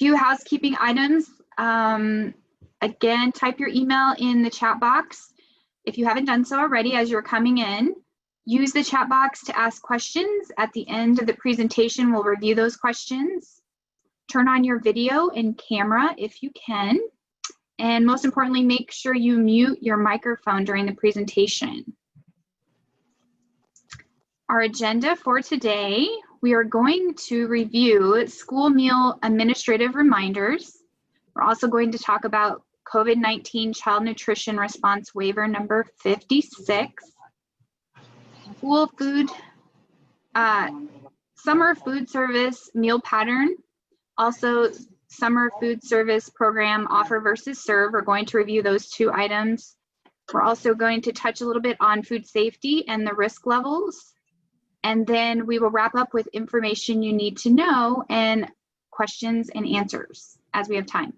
Few housekeeping items. Again, type your email in the chat box. If you haven't done so already as you're coming in, use the chat box to ask questions. At the end of the presentation, we'll review those questions. Turn on your video and camera if you can. And most importantly, make sure you mute your microphone during the presentation. Our agenda for today, we are going to review school meal administrative reminders. We're also going to talk about COVID-19 Child Nutrition Response Waiver number 56, school food, summer food service meal pattern, also summer food service program offer versus serve. We're going to review those two items. We're also going to touch a little bit on food safety and the risk levels. And then we will wrap up with information you need to know and questions and answers as we have time.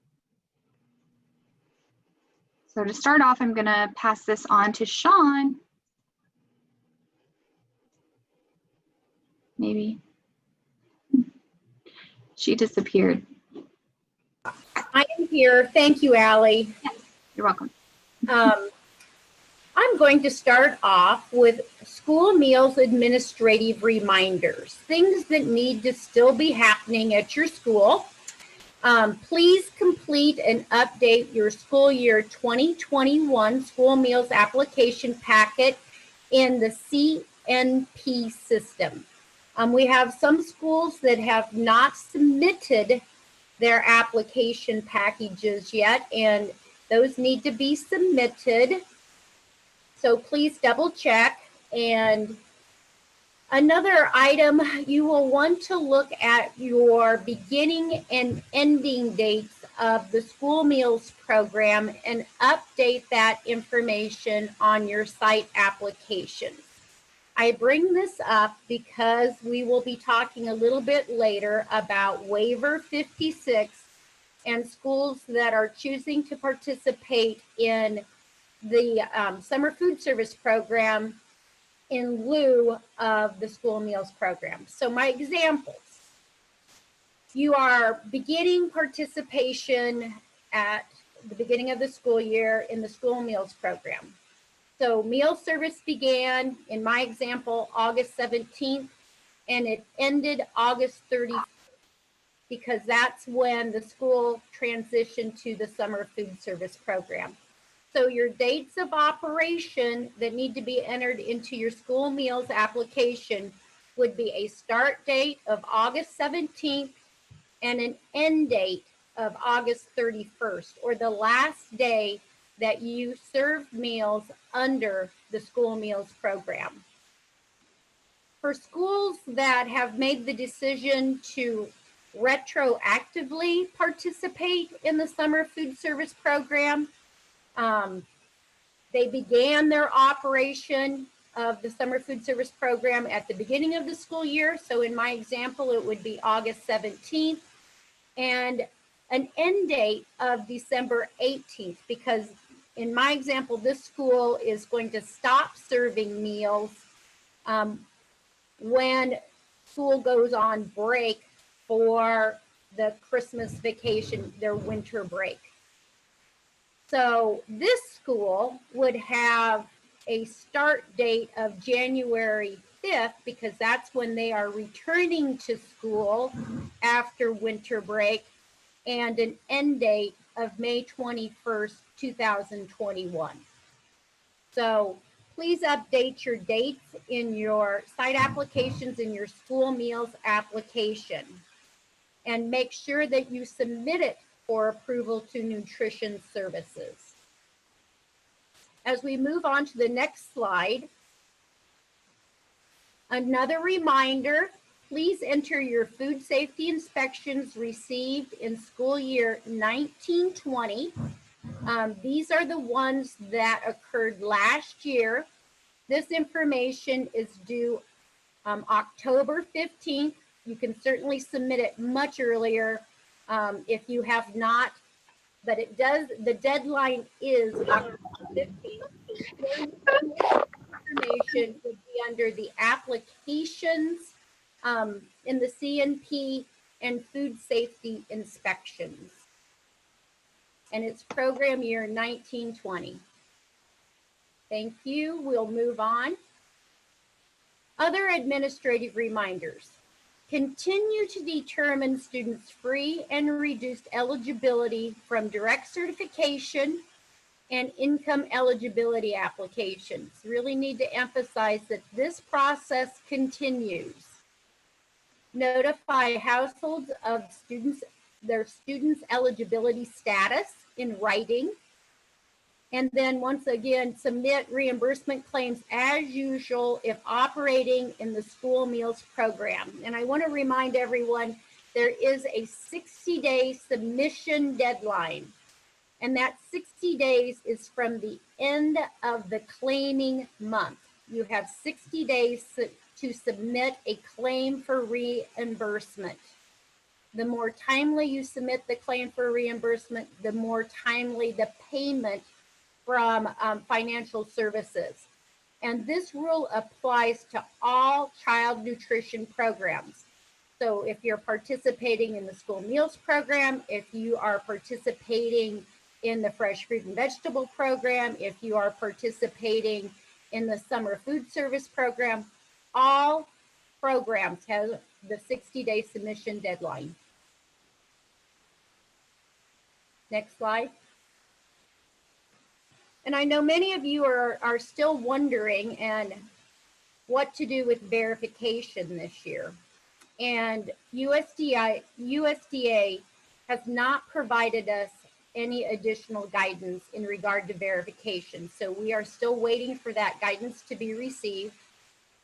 So to start off, I'm going to pass this on to Sean. Maybe. She disappeared. I am here. Thank you, Allie. Yes, you're welcome. I'm going to start off with school meals administrative reminders, things that need to still be happening at your school. Please complete and update your school year 2021 school meals application packet in the CNP system. We have some schools that have not submitted their application packages yet, and those need to be submitted. So please double check. And another item, you will want to look at your beginning and ending dates of the school meals program and update that information on your site applications. I bring this up because we will be talking a little bit later about waiver 56 and schools that are choosing to participate in the summer food service program in lieu of the school meals program. So my examples, you are beginning participation at the beginning of the school year in the school meals program. So meal service began, in my example, August 17th, and it ended August 30th, because that's when the school transitioned to the summer food service program. So your dates of operation that need to be entered into your school meals application would be a start date of August 17th and an end date of August 31st, or the last day that you serve meals under the school meals program. For schools that have made the decision to retroactively participate in the summer food service program, they began their operation of the summer food service program at the beginning of the school year. So in my example, it would be August 17th and an end date of December 18th, because in my example, this school is going to stop serving meals when school goes on break for the Christmas vacation, their winter break. So this school would have a start date of January 5th, because that's when they are returning to school after winter break, and an end date of May 21st, 2021. So please update your dates in your site applications in your school meals application, and make sure that you submit it for approval to nutrition services. As we move on to the next slide, another reminder, please enter your food safety inspections received in school year 1920. These are the ones that occurred last year. This information is due October 15th. You can certainly submit it much earlier if you have not, but it does, the deadline is October 15th. Information would be under the applications in the CNP and food safety inspections. And it's program year 1920. Thank you. We'll move on. Other administrative reminders. Continue to determine students' free and reduced eligibility from direct certification and income eligibility applications. Really need to emphasize that this process continues. Notify households of their students' eligibility status in writing. And then once again, submit reimbursement claims as usual if operating in the school meals program. And I want to remind everyone, there is a 60-day submission deadline. And that 60 days is from the end of the claiming month. You have 60 days to submit a claim for reimbursement. The more timely you submit the claim for reimbursement, the more timely the payment from financial services. And this rule applies to all child nutrition programs. So if you're participating in the school meals program, if you are participating in the fresh fruit and vegetable program, if you are participating in the summer food service program, all programs have the 60-day submission deadline. Next slide. And I know many of you are still wondering and what to do with verification this year. And USDA has not provided us any additional guidance in regard to verification. So we are still waiting for that guidance to be received.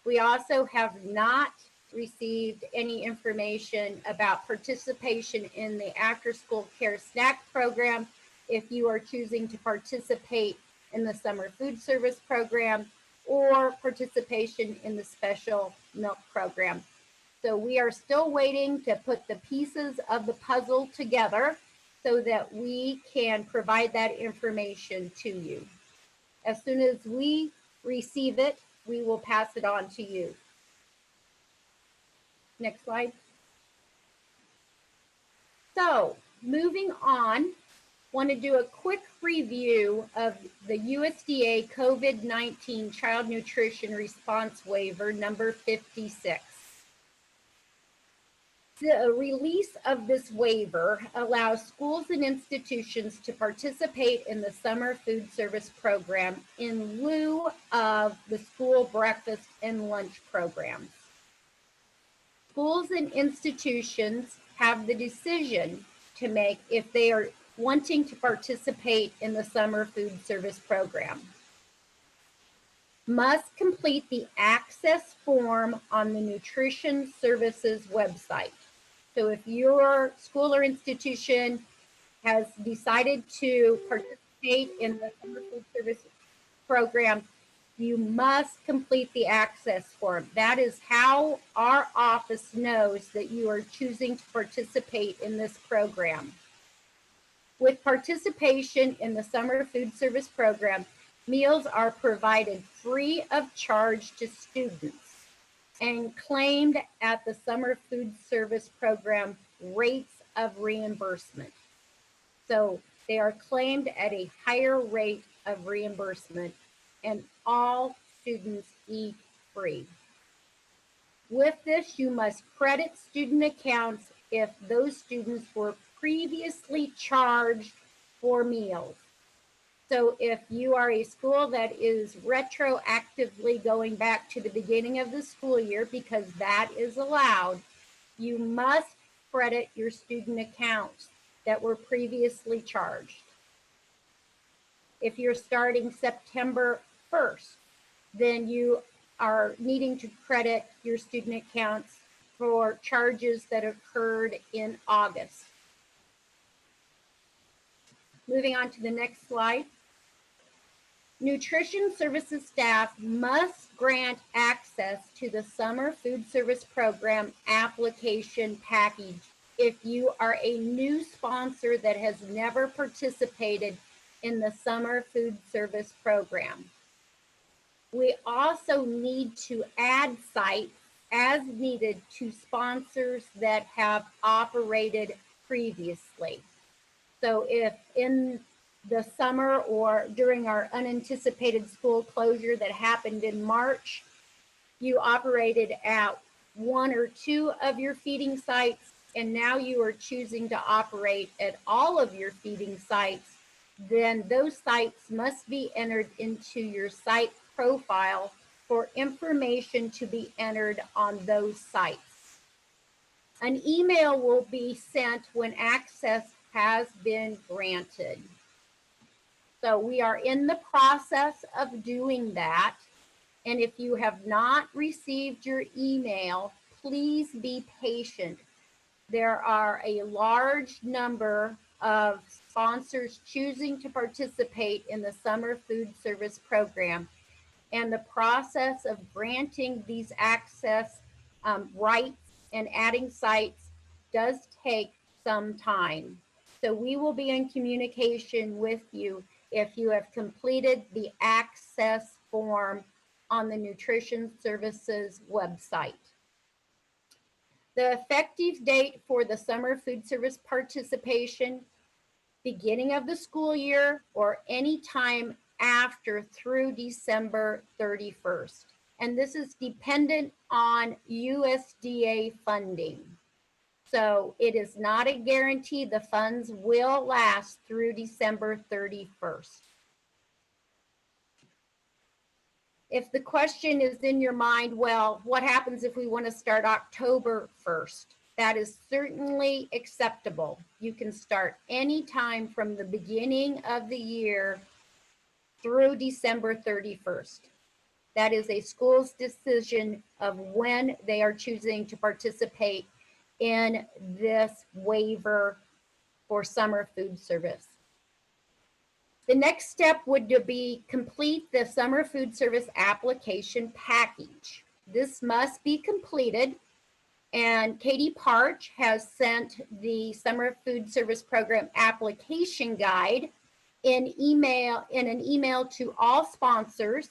We also have not received any information about participation in the after-school care snack program if you are choosing to participate in the summer food service program or participation in the special milk program. So we are still waiting to put the pieces of the puzzle together so that we can provide that information to you. As soon as we receive it, we will pass it on to you. Next slide. So moving on, want to do a quick review of the USDA COVID-19 Child Nutrition Response Waiver number 56. The release of this waiver allows schools and institutions to participate in the summer food service program in lieu of the school breakfast and lunch programs. Schools and institutions have the decision to make if they are wanting to participate in the summer food service program. Must complete the access form on the Nutrition Services website. So if your school or institution has decided to participate in the summer food service program, you must complete the access form. That is how our office knows that you are choosing to participate in this program. With participation in the summer food service program, meals are provided free of charge to students and claimed at the summer food service program rates of reimbursement. So they are claimed at a higher rate of reimbursement, and all students eat free. With this, you must credit student accounts if those students were previously charged for meals. So if you are a school that is retroactively going back to the beginning of the school year, because that is allowed, you must credit your student accounts that were previously charged. If you're starting September 1st, then you are needing to credit your student accounts for charges that occurred in August. Moving on to the next slide. Nutrition services staff must grant access to the summer food service program application package if you are a new sponsor that has never participated in the summer food service program. We also need to add sites as needed to sponsors that have operated previously. So if in the summer or during our unanticipated school closure that happened in March, you operated at one or two of your feeding sites, and now you are choosing to operate at all of your feeding sites, then those sites must be entered into your site profile for information to be entered on those sites. An email will be sent when access has been granted. So we are in the process of doing that. And if you have not received your email, please be patient. There are a large number of sponsors choosing to participate in the summer food service program. And the process of granting these access rights and adding sites does take some time. So we will be in communication with you if you have completed the access form on the Nutrition Services website. The effective date for the summer food service participation, beginning of the school year or any time after through December 31st. And this is dependent on USDA funding. So it is not a guarantee the funds will last through December 31st. If the question is in your mind, well, what happens if we want to start October 1st? That is certainly acceptable. You can start anytime from the beginning of the year through December 31st. That is a school's decision of when they are choosing to participate in this waiver for summer food service. The next step would be complete the summer food service application package. This must be completed, and Katie Parch has sent the summer food service program application guide in an email to all sponsors.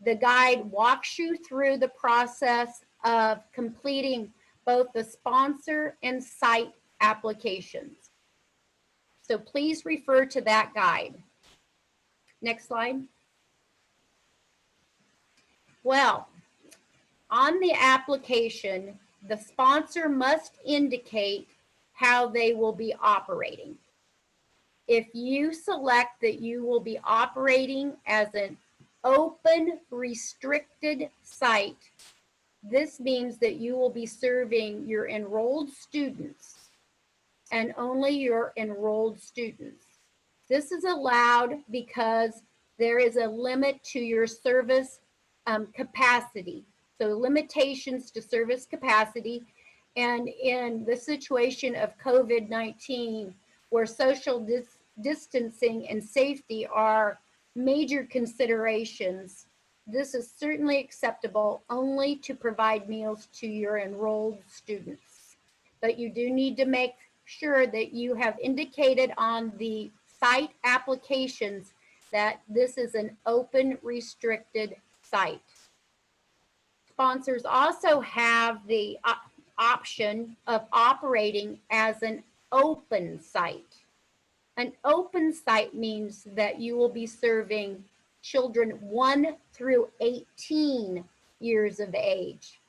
The guide walks you through the process of completing both the sponsor and site applications. So please refer to that guide. Next slide. Well, on the application, the sponsor must indicate how they will be operating. If you select that you will be operating as an open restricted site, this means that you will be serving your enrolled students and only your enrolled students. This is allowed because there is a limit to your service capacity. So limitations to service capacity. And in the situation of COVID-19, where social distancing and safety are major considerations, this is certainly acceptable only to provide meals to your enrolled students. But you do need to make sure that you have indicated on the site applications that this is an open restricted site. Sponsors also have the option of operating as an open site. An open site means that you will be serving children 1 through 18 years of age.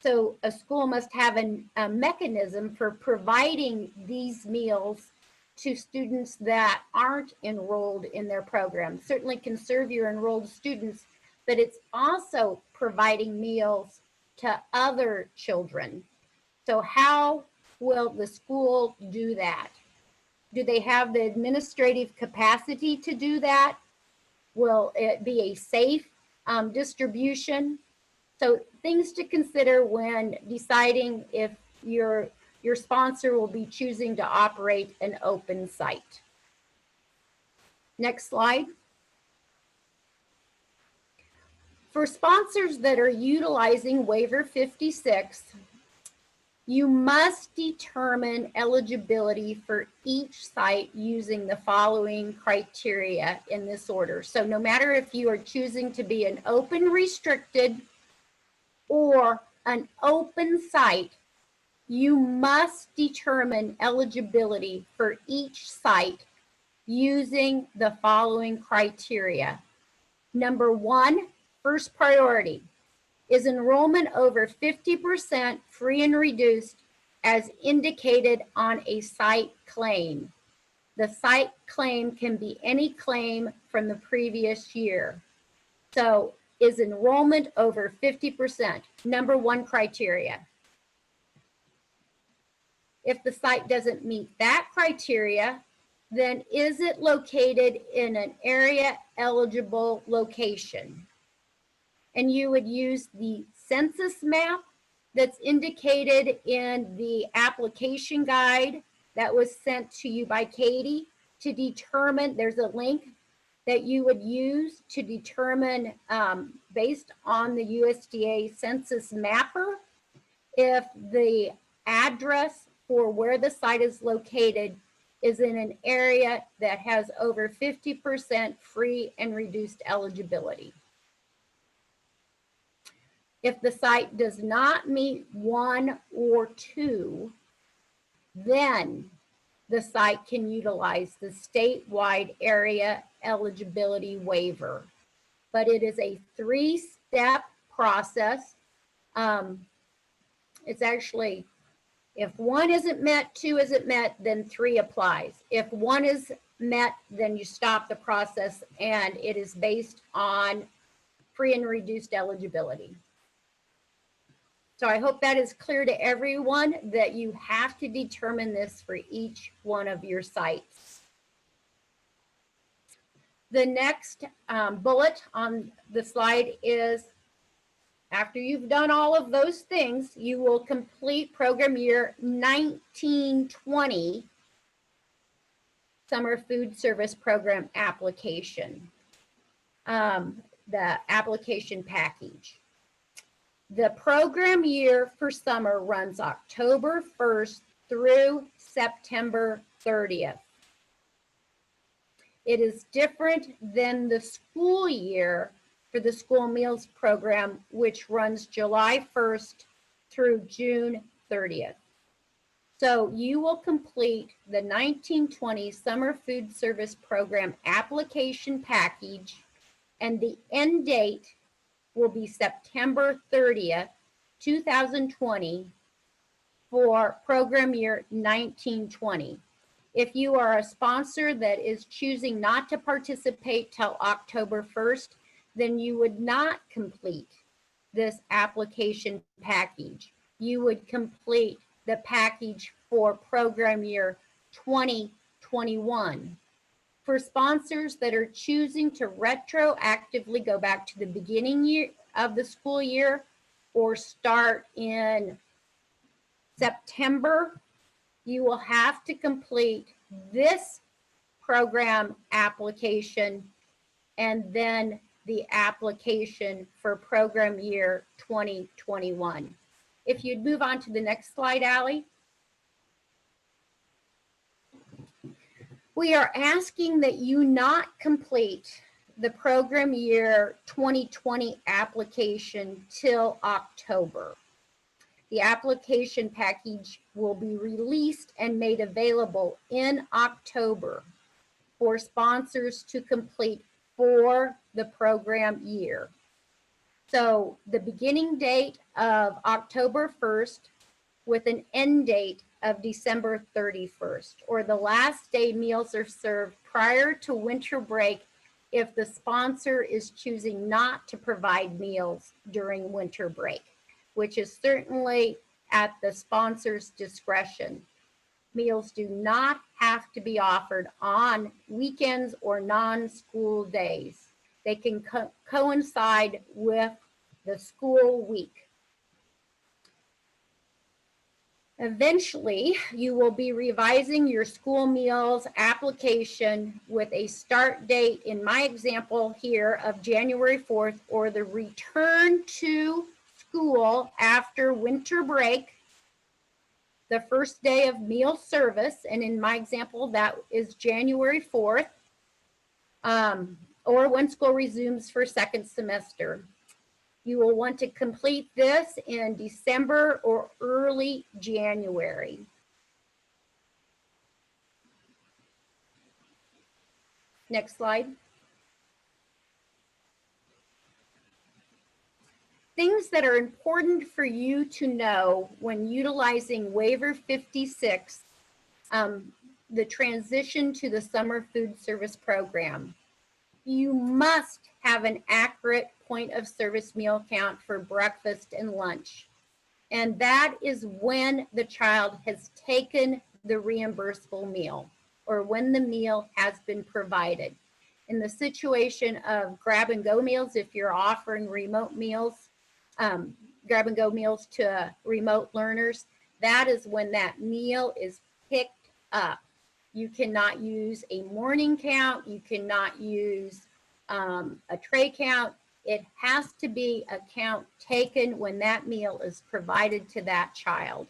So a school must have a mechanism for providing these meals to students that aren't enrolled in their program. Certainly can serve your enrolled students, but it's also providing meals to other children. So how will the school do that? Do they have the administrative capacity to do that? Will it be a safe distribution? So things to consider when deciding if your sponsor will be choosing to operate an open site. Next slide. For sponsors that are utilizing waiver 56, you must determine eligibility for each site using the following criteria in this order. So no matter if you are choosing to be an open restricted or an open site, you must determine eligibility for each site using the following criteria. Number one, first priority. Is enrollment over 50% free and reduced as indicated on a site claim? The site claim can be any claim from the previous year. So is enrollment over 50%? Number one criteria. If the site doesn't meet that criteria, then is it located in an area eligible location? And you would use the census map that's indicated in the application guide that was sent to you by Katie to determine, there's a link that you would use to determine based on the USDA census mapper, if the address for where the site is located is in an area that has over 50% free and reduced eligibility. If the site does not meet one or two, then the site can utilize the statewide area eligibility waiver. But it is a 3-step process. It's actually, if 1 isn't met, 2 isn't met, then 3 applies. If 1 is met, then you stop the process, and it is based on free and reduced eligibility. So I hope that is clear to everyone that you have to determine this for each one of your sites. The next bullet on the slide is, after you've done all of those things, you will complete program year 1920 Summer Food Service Program application, the application package. The program year for summer runs October 1st through September 30th. It is different than the school year for the school meals program, which runs July 1st through June 30th. So you will complete the 1920 Summer Food Service Program application package, and the end date will be September 30th, 2020 for program year 1920. If you are a sponsor that is choosing not to participate till October 1st, then you would not complete this application package. You would complete the package for program year 2021. For sponsors that are choosing to retroactively go back to the beginning year of the school year or start in September, you will have to complete this program application and then the application for program year 2021. If you'd move on to the next slide, Allie. We are asking that you not complete the program year 2020 application till October. The application package will be released and made available in October for sponsors to complete for the program year. So the beginning date of October 1st with an end date of December 31st, or the last day meals are served prior to winter break if the sponsor is choosing not to provide meals during winter break, which is certainly at the sponsor's discretion. Meals do not have to be offered on weekends or non-school days. They can coincide with the school week. Eventually, you will be revising your school meals application with a start date, in my example here, of January 4th, or the return to school after winter break, the first day of meal service, and in my example, that is January 4th, or when school resumes for second semester. You will want to complete this in December or early January. Next slide. Things that are important for you to know when utilizing waiver 56, the transition to the summer food service program. You must have an accurate point of service meal count for breakfast and lunch. And that is when the child has taken the reimbursable meal or when the meal has been provided. In the situation of grab and go meals, if you're offering remote meals, grab and go meals to remote learners, that is when that meal is picked up. You cannot use a morning count. You cannot use a tray count. It has to be a count taken when that meal is provided to that child.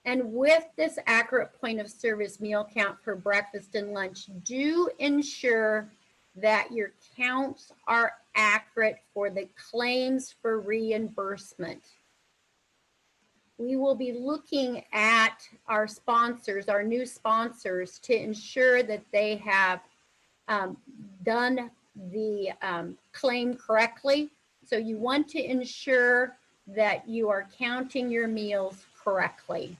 And with this accurate point of service meal count for breakfast and lunch, do ensure that your counts are accurate for the claims for reimbursement. We will be looking at our sponsors, our new sponsors, to ensure that they have done the claim correctly. So you want to ensure that you are counting your meals correctly.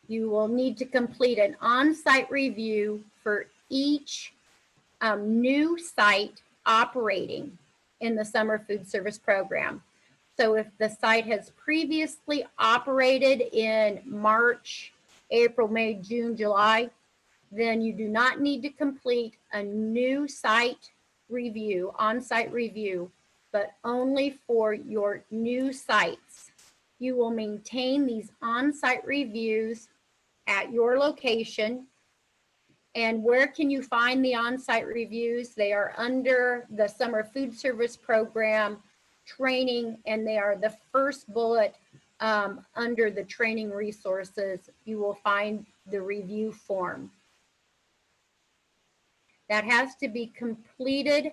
You will need to complete an on-site review for each new site operating in the summer food service program. So if the site has previously operated in March, April, May, June, July, then you do not need to complete a new site review, on-site review, but only for your new sites. You will maintain these on-site reviews at your location. And where can you find the on-site reviews? They are under the summer food service program training, and they are the first bullet under the training resources. You will find the review form. That has to be completed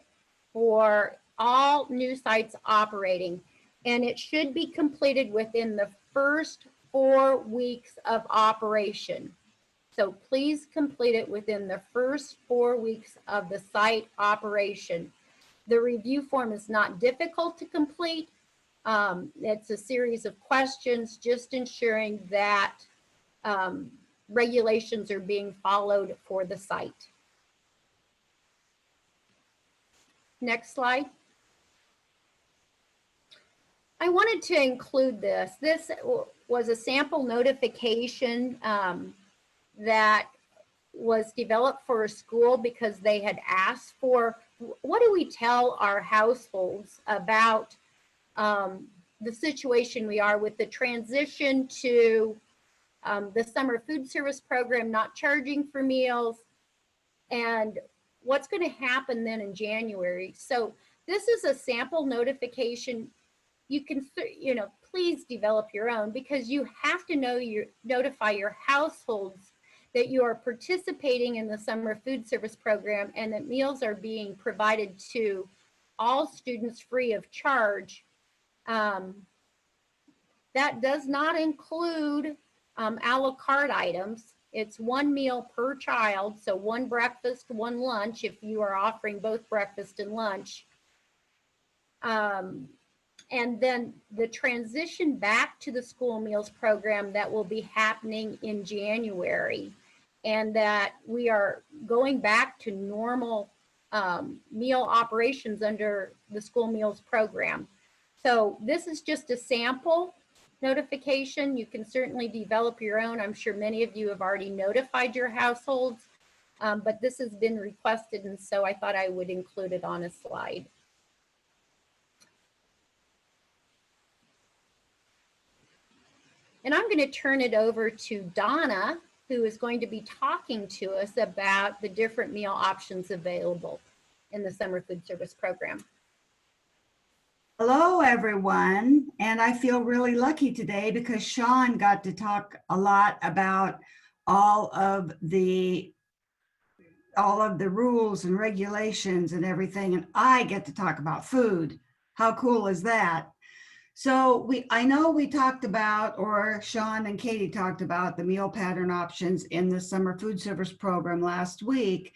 for all new sites operating, and it should be completed within the first 4 weeks of operation. So please complete it within the first 4 weeks of the site operation. The review form is not difficult to complete. It's a series of questions, just ensuring that regulations are being followed for the site. Next slide. I wanted to include this. This was a sample notification that was developed for a school because they had asked for, what do we tell our households about the situation we are with the transition to the summer food service program, not charging for meals, and what's going to happen then in January. So this is a sample notification. You can, please develop your own, because you have to notify your households that you are participating in the summer food service program and that meals are being provided to all students free of charge. That does not include a la carte items. It's 1 meal per child, so 1 breakfast, 1 lunch if you are offering both breakfast and lunch. And then the transition back to the school meals program that will be happening in January, and that we are going back to normal meal operations under the school meals program. So this is just a sample notification. You can certainly develop your own. I'm sure many of you have already notified your households, but this has been requested, and so I thought I would include it on a slide. And I'm going to turn it over to Donna, who is going to be talking to us about the different meal options available in the summer food service program. Hello, everyone. And I feel really lucky today because Sean got to talk a lot about all of the all of the rules and regulations and everything, and I get to talk about food. How cool is that? So I know we talked about, or Sean and Katie talked about the meal pattern options in the summer food service program last week,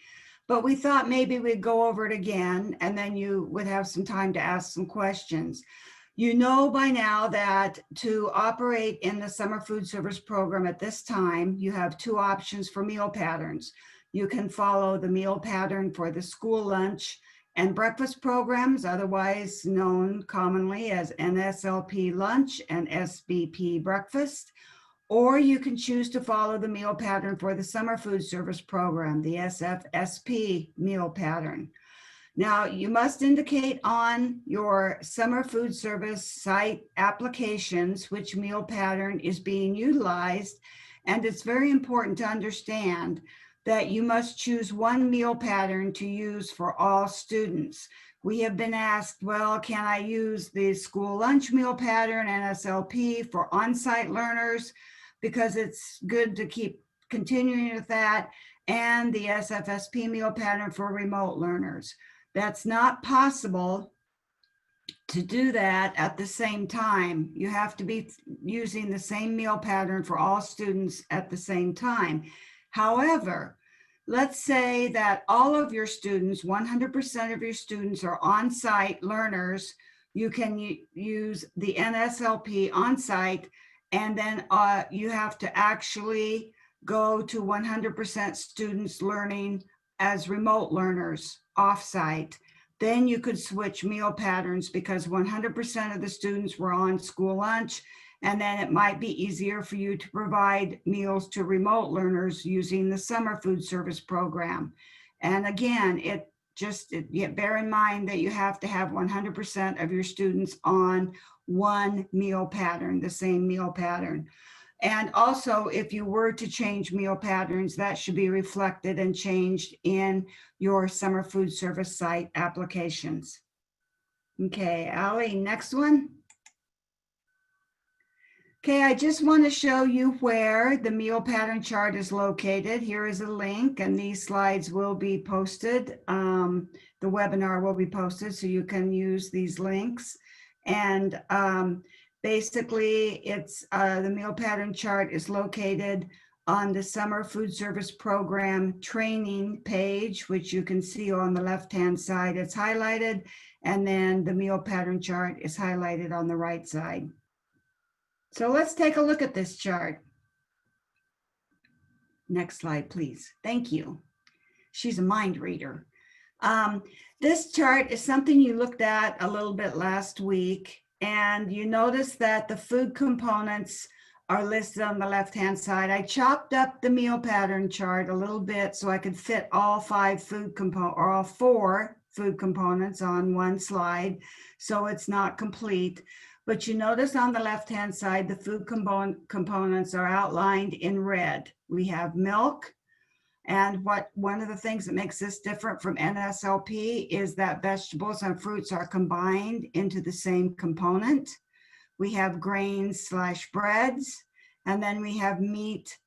but we thought maybe we'd go over it again, and then you would have some time to ask some questions. You know by now that to operate in the summer food service program at this time, you have two options for meal patterns. You can follow the meal pattern for the school lunch and breakfast programs, otherwise known commonly as NSLP lunch and SBP breakfast, or you can choose to follow the meal pattern for the summer food service program, the SFSP meal pattern. Now, you must indicate on your summer food service site applications which meal pattern is being utilized, and it's very important to understand that you must choose one meal pattern to use for all students. We have been asked, well, can I use the school lunch meal pattern, NSLP, for on-site learners? Because it's good to keep continuing with that, and the SFSP meal pattern for remote learners. That's not possible to do that at the same time. You have to be using the same meal pattern for all students at the same time. However, let's say that all of your students, 100% of your students are on-site learners. You can use the NSLP on-site, and then you have to actually go to 100% students learning as remote learners off-site. Then you could switch meal patterns because 100% of the students were on school lunch, and then it might be easier for you to provide meals to remote learners using the summer food service program. And again, bear in mind that you have to have 100% of your students on one meal pattern, the same meal pattern. And also, if you were to change meal patterns, that should be reflected and changed in your summer food service site applications. Okay, Allie, next one. Okay, I just want to show you where the meal pattern chart is located. Here is a link, and these slides will be posted. The webinar will be posted, so you can use these links. And basically, it's the meal pattern chart is located on the summer food service program training page, which you can see on the left-hand side. It's highlighted, and then the meal pattern chart is highlighted on the right side. So let's take a look at this chart. Next slide, please. Thank you. She's a mind reader. This chart is something you looked at a little bit last week, and you notice that the food components are listed on the left-hand side. I chopped up the meal pattern chart a little bit so I could fit all all four food components on one slide, so it's not complete. But you notice on the left-hand side, the food components are outlined in red. We have milk, and one of the things that makes this different from NSLP is that vegetables and fruits are combined into the same component. We have grains/breads, and then we have meat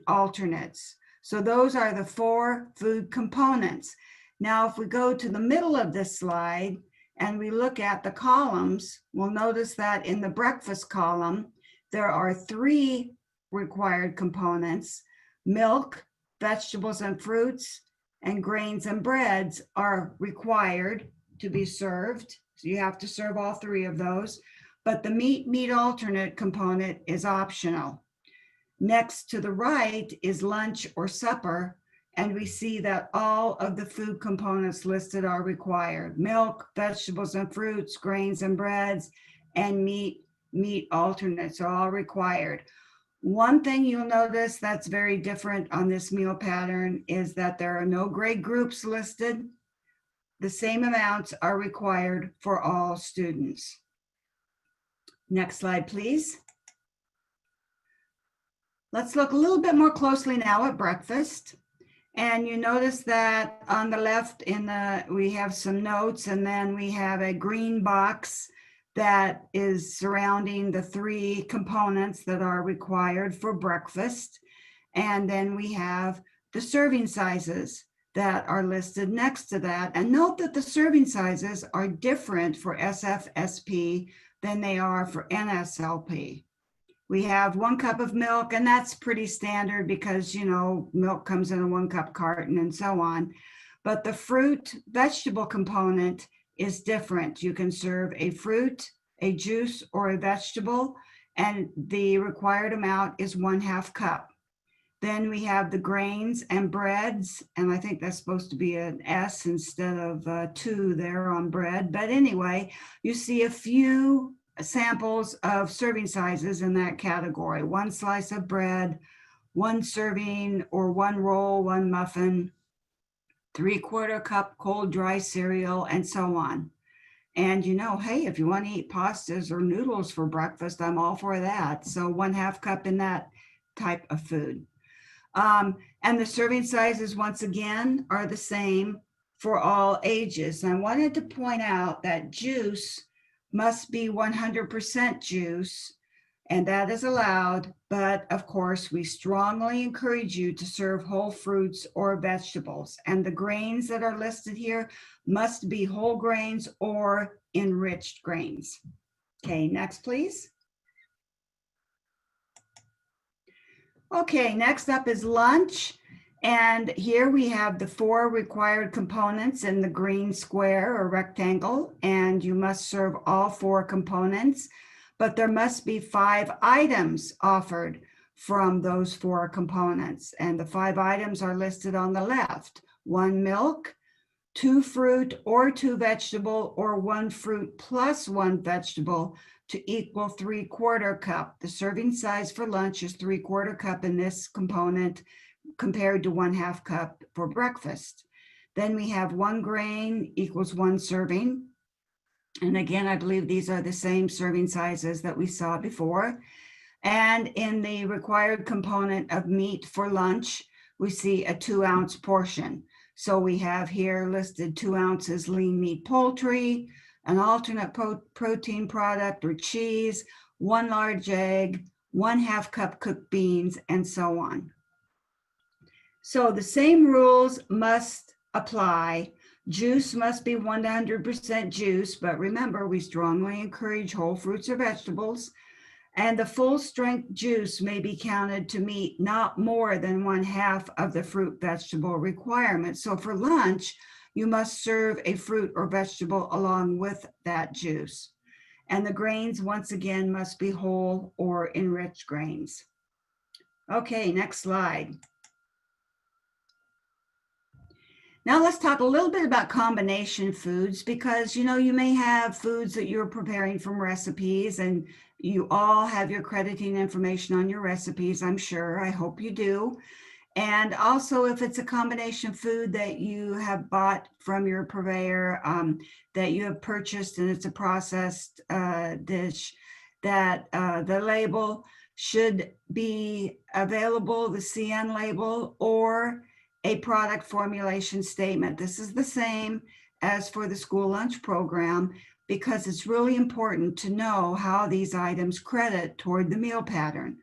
alternates. So those are the four food components. Now, if we go to the middle of this slide and we look at the columns, we'll notice that in the breakfast column, there are three required components. Milk, vegetables and fruits, and grains and breads are required to be served. So you have to serve all three of those. But the meat alternate component is optional. Next to the right is lunch or supper, and we see that all of the food components listed are required. Milk, vegetables and fruits, grains and breads, and meat alternates are all required. One thing you'll notice that's very different on this meal pattern is that there are no grade groups listed. The same amounts are required for all students. Next slide, please. Let's look a little bit more closely now at breakfast. And you notice that on the left we have some notes, and then we have a green box that is surrounding the three components that are required for breakfast. And then we have the serving sizes that are listed next to that. And note that the serving sizes are different for SFSP than they are for NSLP. We have 1 cup of milk, and that's pretty standard because, you know, milk comes in a 1 cup carton and so on. But the fruit vegetable component is different. You can serve a fruit, a juice, or a vegetable, and the required amount is 1/2 cup. Then we have the grains and breads, and I think that's supposed to be an S instead of 2 there on bread. But anyway, you see a few samples of serving sizes in that category. 1 slice of bread, 1 serving or 1 roll, 1 muffin, 3/4 cup cold dry cereal, and so on. And you know, hey, if you want to eat pastas or noodles for breakfast, I'm all for that. So 1/2 cup in that type of food. And the serving sizes, once again, are the same for all ages. And I wanted to point out that juice must be 100% juice, and that is allowed. But of course, we strongly encourage you to serve whole fruits or vegetables. And the grains that are listed here must be whole grains or enriched grains. Okay, next, please. Okay, next up is lunch. And here we have the 4 required components in the green square or rectangle, and you must serve all 4 components, but there must be 5 items offered from those 4 components. And the 5 items are listed on the left: 1 milk, 2 fruit or 2 vegetable, or 1 fruit plus 1 vegetable, to equal 3/4 cup. The serving size for lunch is 3/4 cup in this component compared to 1/2 cup for breakfast. Then we have 1 grain equals 1 serving. And again, I believe these are the same serving sizes that we saw before. And in the required component of meat for lunch, we see a 2-ounce portion. So we have here listed 2 ounces lean meat poultry, an alternate protein product or cheese, 1 large egg, 1/2 cup cooked beans, and so on. So the same rules must apply. Juice must be 100% juice, but remember, we strongly encourage whole fruits or vegetables. And the full strength juice may be counted to meet not more than 1/2 of the fruit vegetable requirement. So for lunch, you must serve a fruit or vegetable along with that juice. And the grains, once again, must be whole or enriched grains. Okay, next slide. Now let's talk a little bit about combination foods, because you know, you may have foods that you're preparing from recipes, and you all have your crediting information on your recipes, I'm sure. I hope you do. And also, if it's a combination food that you have bought from your purveyor, that you have purchased and it's a processed dish, that the label should be available, the CN label, or a product formulation statement. This is the same as for the school lunch program, because it's really important to know how these items credit toward the meal pattern.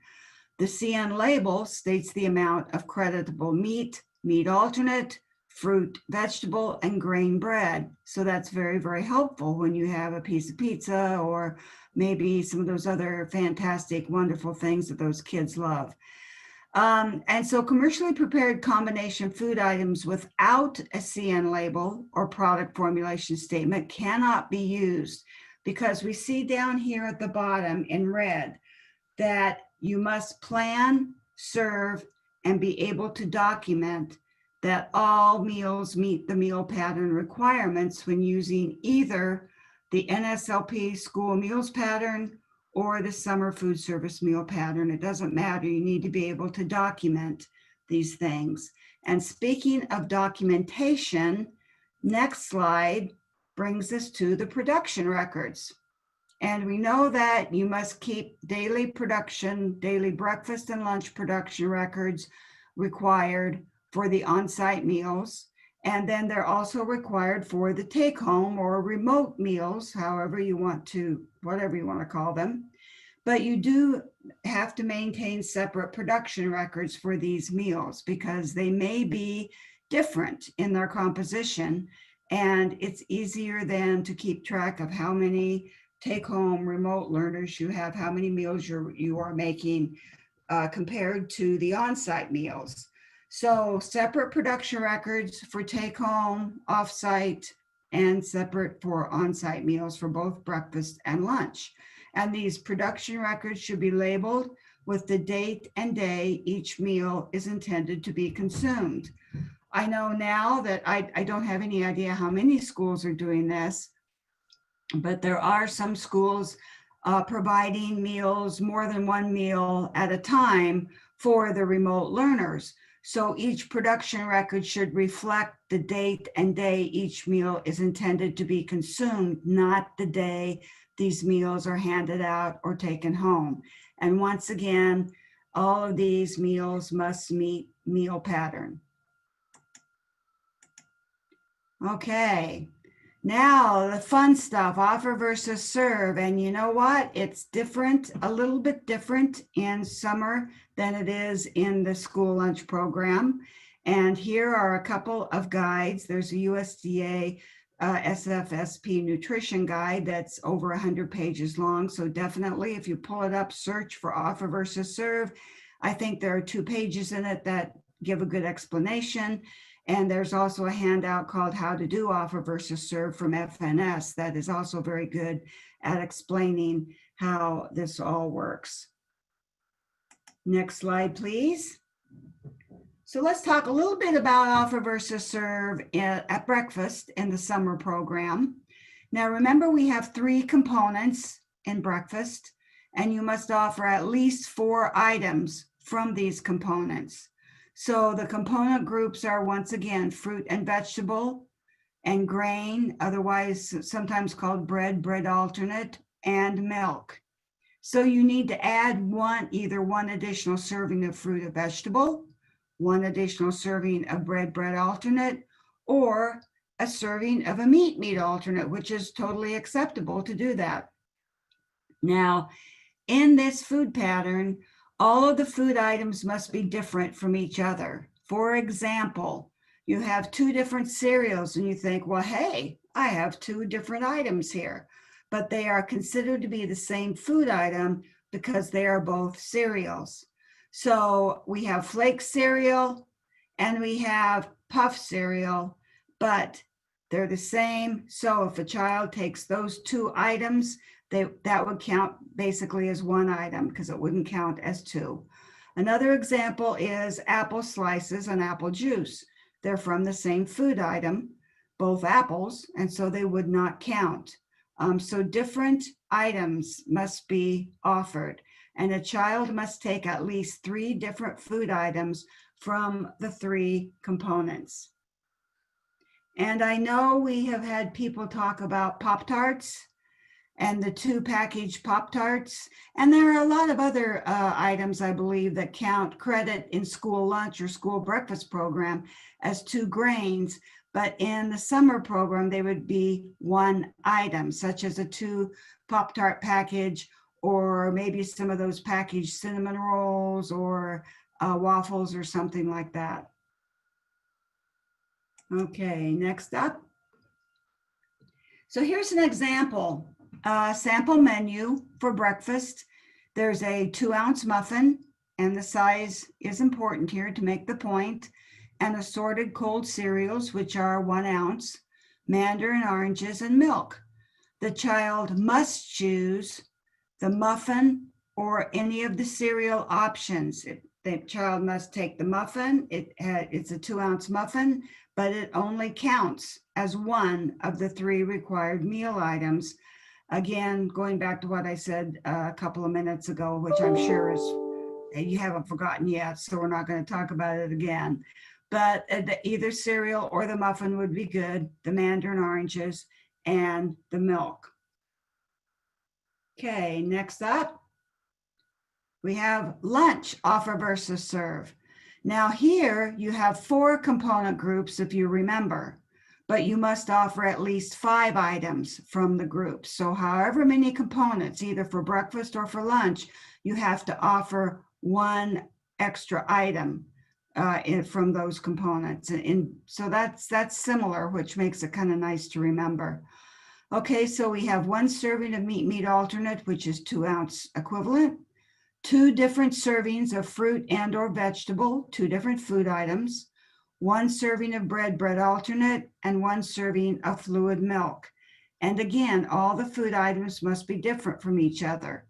The CN label states the amount of creditable meat, meat alternate, fruit, vegetable, and grain bread. So that's very, very helpful when you have a piece of pizza or maybe some of those other fantastic, wonderful things that those kids love. And so commercially prepared combination food items without a CN label or product formulation statement cannot be used, because we see down here at the bottom in red that you must plan, serve, and be able to document that all meals meet the meal pattern requirements when using either the NSLP school meals pattern or the summer food service meal pattern. It doesn't matter. You need to be able to document these things. And speaking of documentation, next slide brings us to the production records. And we know that you must keep daily production, daily breakfast and lunch production records required for the on-site meals. And then they're also required for the take-home or remote meals, however you want to, whatever you want to call them. But you do have to maintain separate production records for these meals, because they may be different in their composition, and it's easier then to keep track of how many take-home remote learners you have, how many meals you are making compared to the on-site meals. So separate production records for take-home, off-site, and separate for on-site meals for both breakfast and lunch. And these production records should be labeled with the date and day each meal is intended to be consumed. I know now that I don't have any idea how many schools are doing this, but there are some schools providing meals, more than one meal at a time for the remote learners. So each production record should reflect the date and day each meal is intended to be consumed, not the day these meals are handed out or taken home. And once again, all of these meals must meet meal pattern. Okay, now the fun stuff, offer versus serve. And you know what? It's different, a little bit different in summer than it is in the school lunch program. And here are a couple of guides. There's a USDA SFSP nutrition guide that's over 100 pages long. So definitely, if you pull it up, search for offer versus serve. I think there are 2 pages in it that give a good explanation. And there's also a handout called How to Do Offer versus Serve from FNS that is also very good at explaining how this all works. Next slide, please. So let's talk a little bit about offer versus serve at breakfast in the summer program. Now remember, we have 3 components in breakfast, and you must offer at least 4 items from these components. So the component groups are, once again, fruit and vegetable and grain, otherwise sometimes called bread, bread alternate, and milk. So you need to add either one additional serving of fruit or vegetable, 1 additional serving of bread, bread alternate, or a serving of a meat alternate, which is totally acceptable to do that. Now, in this food pattern, all of the food items must be different from each other. For example, you have 2 different cereals and you think, well, hey, I have 2 different items here, but they are considered to be the same food item because they are both cereals. So we have flake cereal and we have puff cereal, but they're the same. So if a child takes those 2 items, that would count basically as 1 item because it wouldn't count as 2. Another example is apple slices and apple juice. They're from the same food item, both apples, and so they would not count. So different items must be offered, and a child must take at least 3 different food items from the 3 components. And I know we have had people talk about Pop-Tarts and the 2 packaged Pop-Tarts. And there are a lot of other items, I believe, that count credit in school lunch or school breakfast program as 2 grains. But in the summer program, they would be 1 item, such as a 2 Pop-Tart package, or maybe some of those packaged cinnamon rolls or waffles or something like that. Okay, next up. So here's an example. Sample menu for breakfast. There's a 2-ounce muffin, and the size is important here to make the point, and assorted cold cereals, which are 1 ounce, mandarin oranges, and milk. The child must choose the muffin or any of the cereal options. The child must take the muffin. It's a 2-ounce muffin, but it only counts as 1 of the 3 required meal items. Again, going back to what I said a couple of minutes ago, which I'm sure you haven't forgotten yet, so we're not going to talk about it again. But either cereal or the muffin would be good, the mandarin oranges and the milk. Okay, next up, we have lunch, offer versus serve. Now here you have 4 component groups, if you remember, but you must offer at least 5 items from the group. So however many components, either for breakfast or for lunch, you have to offer 1 extra item. from those components. And so that's similar, which makes it kind of nice to remember. Okay, so we have 1 serving of meat alternate, which is 2-ounce equivalent, 2 different servings of fruit and or vegetable, 2 different food items, 1 serving of bread alternate, and 1 serving of fluid milk. And again, all the food items must be different from each other.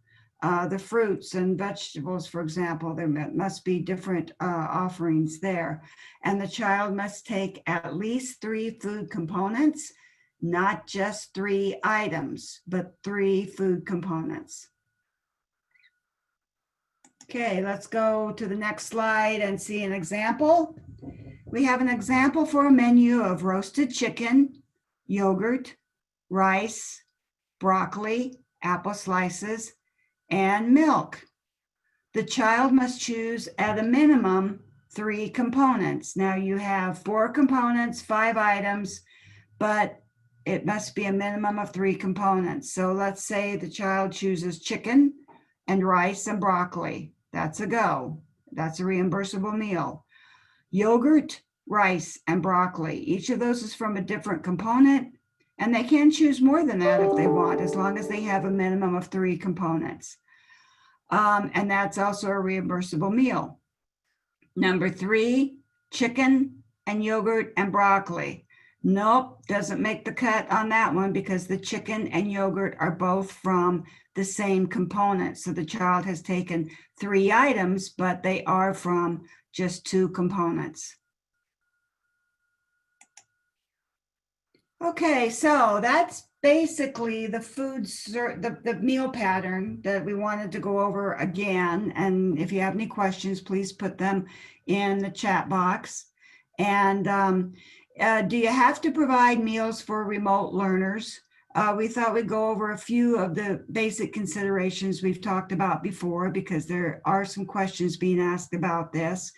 The fruits and vegetables, for example, there must be different offerings there. And the child must take at least 3 food components, not just 3 items, but 3 food components. Okay, let's go to the next slide and see an example. We have an example for a menu of roasted chicken, yogurt, rice, broccoli, apple slices, and milk. The child must choose at a minimum 3 components. Now you have 4 components, 5 items, but it must be a minimum of 3 components. So let's say the child chooses chicken and rice and broccoli. That's a go. That's a reimbursable meal. Yogurt, rice, and broccoli. Each of those is from a different component, and they can choose more than that if they want, as long as they have a minimum of 3 components. And that's also a reimbursable meal. Number 3, chicken and yogurt and broccoli. Nope, doesn't make the cut on that one because the chicken and yogurt are both from the same component. So the child has taken 3 items, but they are from just 2 components. Okay, so that's basically the meal pattern that we wanted to go over again. And if you have any questions, please put them in the chat box. And do you have to provide meals for remote learners? We thought we'd go over a few of the basic considerations we've talked about before, because there are some questions being asked about this.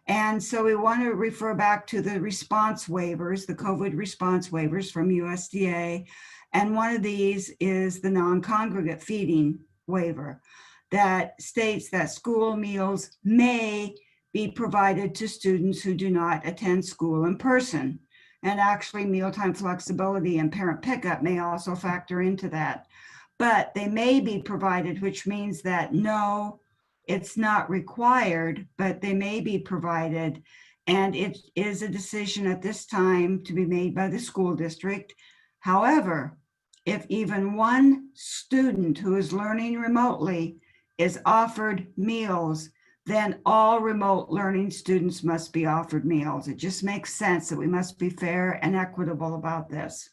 And so we want to refer back to the response waivers, the COVID response waivers from USDA. And one of these is the non-congregate feeding waiver that states that school meals may be provided to students who do not attend school in person. And actually mealtime flexibility and parent pickup may also factor into that. But they may be provided, which means that no, it's not required, but they may be provided. And it is a decision at this time to be made by the school district. However, if even 1 student who is learning remotely is offered meals, then all remote learning students must be offered meals. It just makes sense that we must be fair and equitable about this.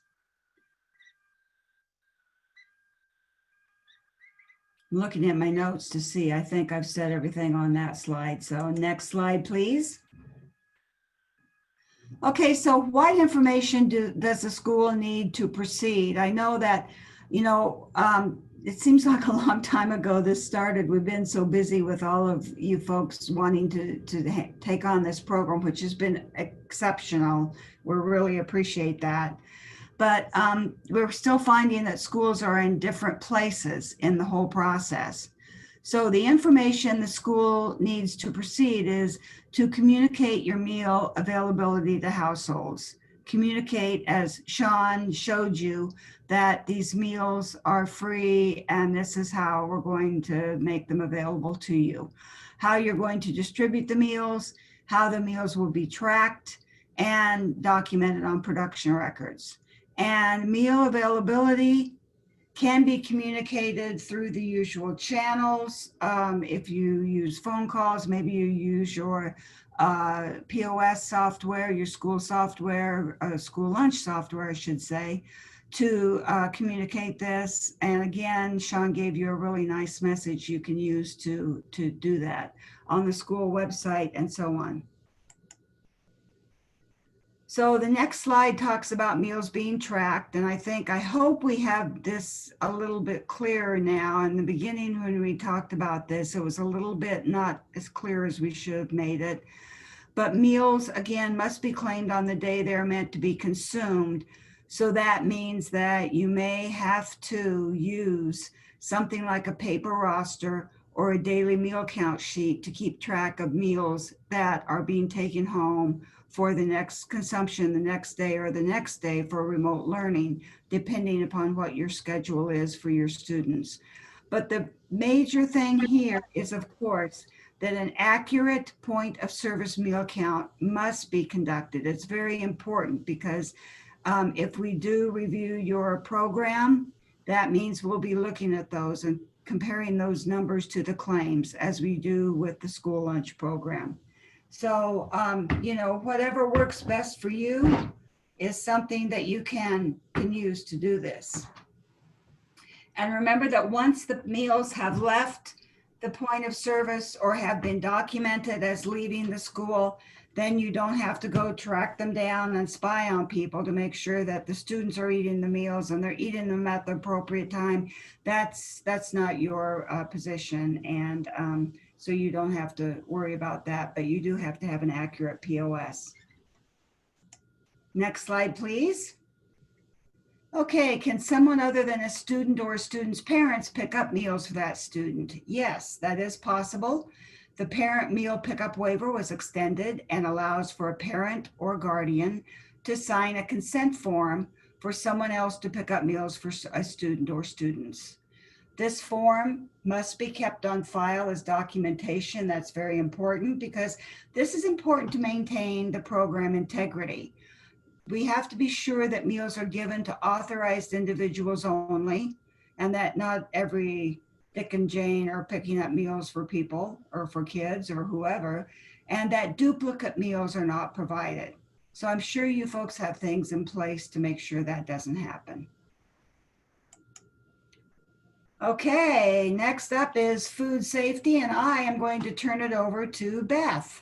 I'm looking at my notes to see, I think I've said everything on that slide. So next slide, please. Okay, so what information does the school need to proceed? I know that, it seems like a long time ago this started. We've been so busy with all of you folks wanting to take on this program, which has been exceptional. We really appreciate that. But we're still finding that schools are in different places in the whole process. So the information the school needs to proceed is to communicate your meal availability to households. Communicate, as Sean showed you, that these meals are free and this is how we're going to make them available to you. How you're going to distribute the meals, how the meals will be tracked and documented on production records. And meal availability can be communicated through the usual channels. If you use phone calls, maybe you use your POS software, your school software, school lunch software, I should say, to communicate this. And again, Sean gave you a really nice message you can use to do that on the school website and so on. So the next slide talks about meals being tracked. And I hope we have this a little bit clearer now. In the beginning, when we talked about this, it was a little bit not as clear as we should have made it. But meals, again, must be claimed on the day they're meant to be consumed. So that means that you may have to use something like a paper roster or a daily meal count sheet to keep track of meals that are being taken home for the next consumption the next day or the next day for remote learning, depending upon what your schedule is for your students. But the major thing here is, of course, that an accurate point of service meal count must be conducted. It's very important because if we do review your program, that means we'll be looking at those and comparing those numbers to the claims as we do with the school lunch program. So, you know, whatever works best for you is something that you can use to do this. And remember that once the meals have left the point of service or have been documented as leaving the school, then you don't have to go track them down and spy on people to make sure that the students are eating the meals and they're eating them at the appropriate time. That's not your position. And so you don't have to worry about that, but you do have to have an accurate POS. Next slide, please. Okay, can someone other than a student or a student's parents pick up meals for that student? Yes, that is possible. The parent meal pickup waiver was extended and allows for a parent or guardian to sign a consent form for someone else to pick up meals for a student or students. This form must be kept on file as documentation. That's very important because this is important to maintain the program integrity. We have to be sure that meals are given to authorized individuals only, and that not every Dick and Jane are picking up meals for people or for kids or whoever, and that duplicate meals are not provided. So I'm sure you folks have things in place to make sure that doesn't happen. Okay, next up is food safety, and I am going to turn it over to Beth.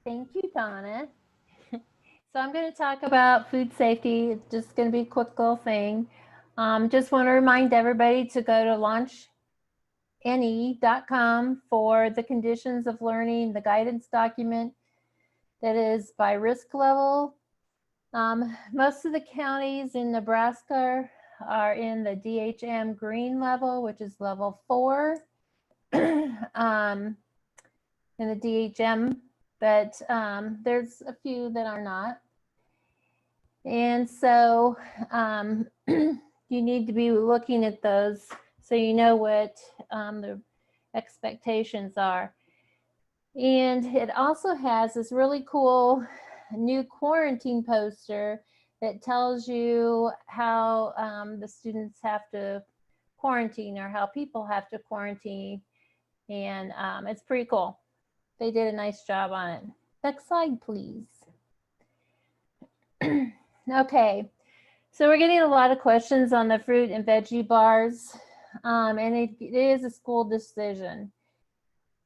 Thank you, Donna. So I'm going to talk about food safety. It's just going to be a quick little thing. Just want to remind everybody to go to launchne.com for the conditions of learning, the guidance document that is by risk level. Most of the counties in Nebraska are in the DHM green level, which is level 4 in the DHM, but there's a few that are not. And so you need to be looking at those so you know what the expectations are. And it also has this really cool new quarantine poster that tells you how the students have to quarantine or how people have to quarantine. And it's pretty cool. They did a nice job on it. Next slide, please. Okay, so we're getting a lot of questions on the fruit and veggie bars, and it is a school decision.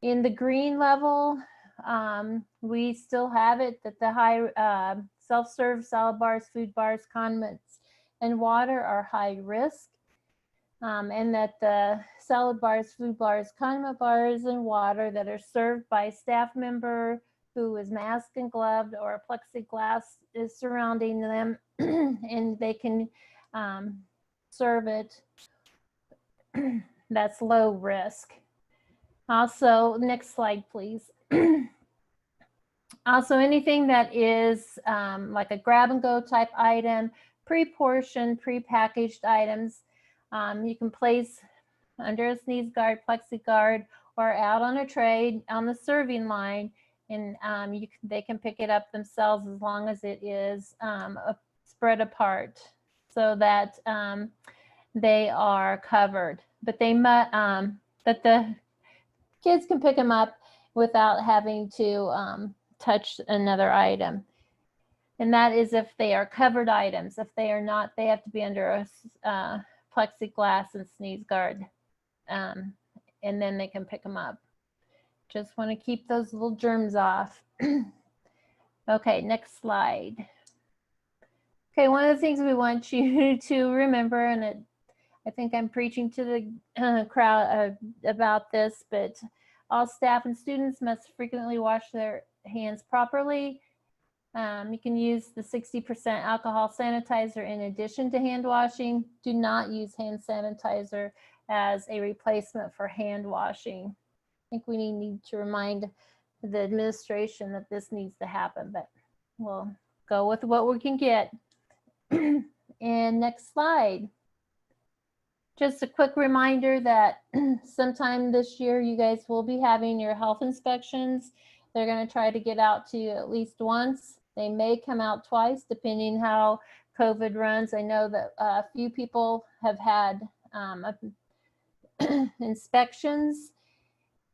In the green level, we still have it that the high self-serve salad bars, food bars, condiments, and water are high risk, and that the salad bars, food bars, condiment bars, and water that are served by a staff member who is masked and gloved or a plexiglass is surrounding them and they can serve it, that's low risk. Also, next slide, please. Also, anything that is like a grab and go type item, pre-portioned, pre-packaged items, you can place under a sneeze guard, plexi guard, or out on a tray on the serving line, and they can pick it up themselves as long as it is spread apart so that they are covered. But they that the kids can pick them up without having to touch another item. And that is if they are covered items. If they are not, they have to be under a plexiglass and sneeze guard, and then they can pick them up. Just want to keep those little germs off. Okay, next slide. Okay, one of the things we want you to remember, and I think I'm preaching to the crowd about this, but all staff and students must frequently wash their hands properly. You can use the 60% alcohol sanitizer in addition to hand washing. Do not use hand sanitizer as a replacement for hand washing. I think we need to remind the administration that this needs to happen, but we'll go with what we can get. And next slide. Just a quick reminder that sometime this year, you guys will be having your health inspections. They're going to try to get out to you at least once. They may come out twice, depending how COVID runs. I know that a few people have had inspections.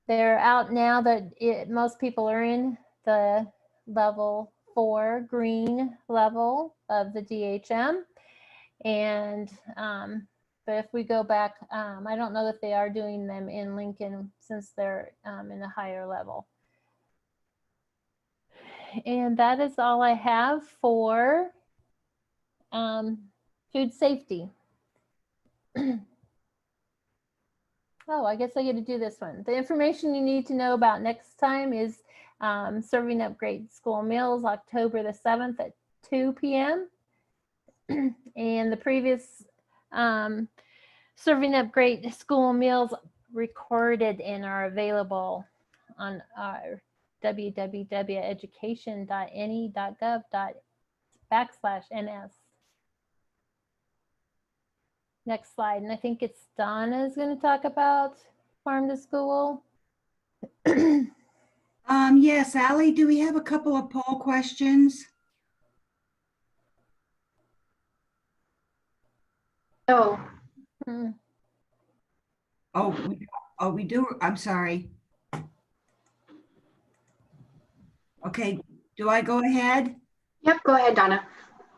They're out now that most people are in the level 4 green level of the DHM. And but if we go back, I don't know that they are doing them in Lincoln since they're in a higher level. And that is all I have for food safety. Oh, I guess I get to do this one. The information you need to know about next time is Serving Up Great School Meals, October the 7th at 2 p.m. And the previous Serving Up Great School Meals recorded and are available on our www.education.ne.gov/NS. Next slide, and I think it's Donna is going to talk about farm to school. Yes, Allie, do we have a couple of poll questions? Oh, Oh, we do. I'm sorry. Okay, do I go ahead? yep, go ahead, Donna.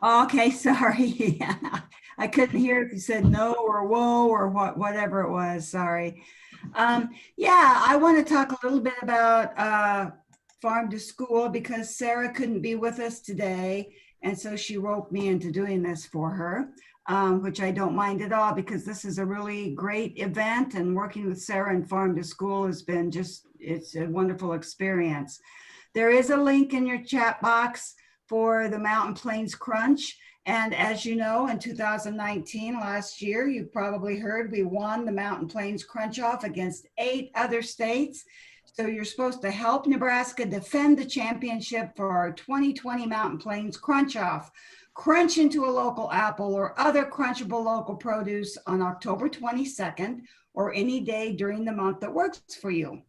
Okay, sorry. I couldn't hear if you said no or whoa or whatever it was. Sorry. Yeah, I want to talk a little bit about farm to school because Sarah couldn't be with us today. And so she roped me into doing this for her, which I don't mind at all because this is a really great event, and working with Sarah in farm to school has been it's a wonderful experience. There is a link in your chat box for the Mountain Plains Crunch. And as you know, in 2019, last year, you probably heard we won the Mountain Plains Crunch Off against 8 other states. So you're supposed to help Nebraska defend the championship for our 2020 Mountain Plains Crunch Off. Crunch into a local apple or other crunchable local produce on October 22nd or any day during the month that works for you.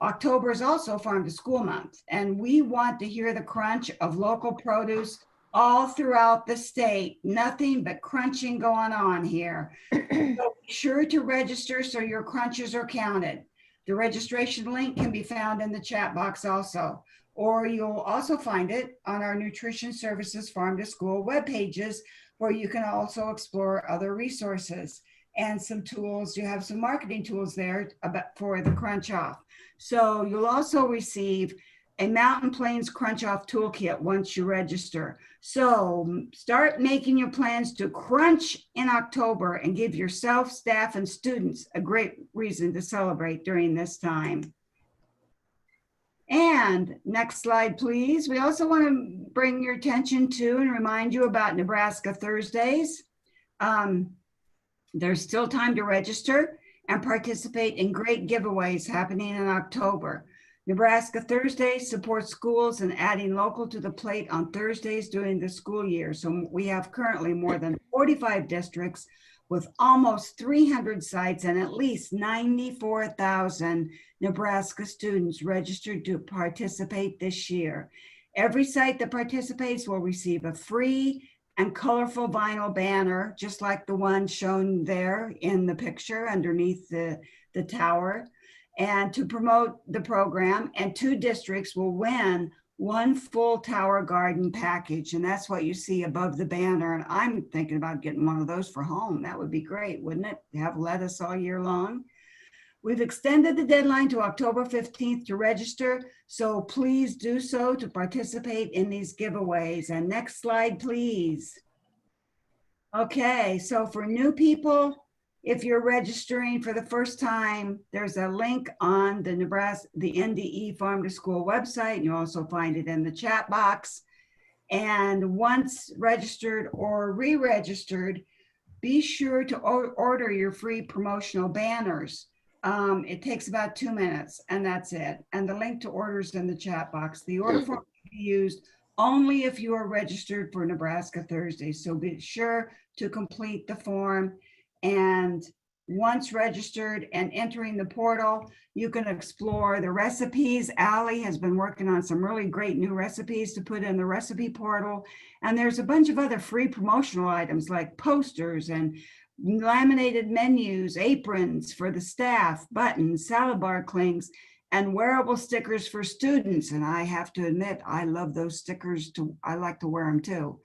October is also Farm to School Month, and we want to hear the crunch of local produce all throughout the state. Nothing but crunching going on here. So be sure to register so your crunches are counted. The registration link can be found in the chat box also, or you'll also find it on our Nutrition Services Farm to School web pages, where you can also explore other resources and some tools. You have some marketing tools there for the Crunch Off. So you'll also receive a Mountain Plains Crunch Off toolkit once you register. So start making your plans to crunch in October and give yourself, staff, and students a great reason to celebrate during this time. And next slide, please. We also want to bring your attention to and remind you about Nebraska Thursdays. There's still time to register and participate in great giveaways happening in October. Nebraska Thursdays supports schools in adding local to the plate on Thursdays during the school year. So we have currently more than 45 districts with almost 300 sites and at least 94,000 Nebraska students registered to participate this year. Every site that participates will receive a free and colorful vinyl banner, just like the one shown there in the picture underneath the tower. And to promote the program, and 2 districts will win 1 full tower garden package. And that's what you see above the banner. And I'm thinking about getting one of those for home. That would be great, wouldn't it? Have lettuce all year long. We've extended the deadline to October 15th to register. So please do so to participate in these giveaways. And next slide, please. Okay, so for new people, if you're registering for the first time, there's a link on the NDE Farm to School website. You also find it in the chat box. And once registered or re-registered, be sure to order your free promotional banners. It takes about 2 minutes and that's it. And the link to orders in the chat box. The order form can be used only if you are registered for Nebraska Thursdays. So be sure to complete the form. And once registered and entering the portal, you can explore the recipes. Allie has been working on some really great new recipes to put in the recipe portal. And there's a bunch of other free promotional items like posters and laminated menus, aprons for the staff, buttons, salad bar clings, and wearable stickers for students. And I have to admit, I love those stickers too. I like to wear them too.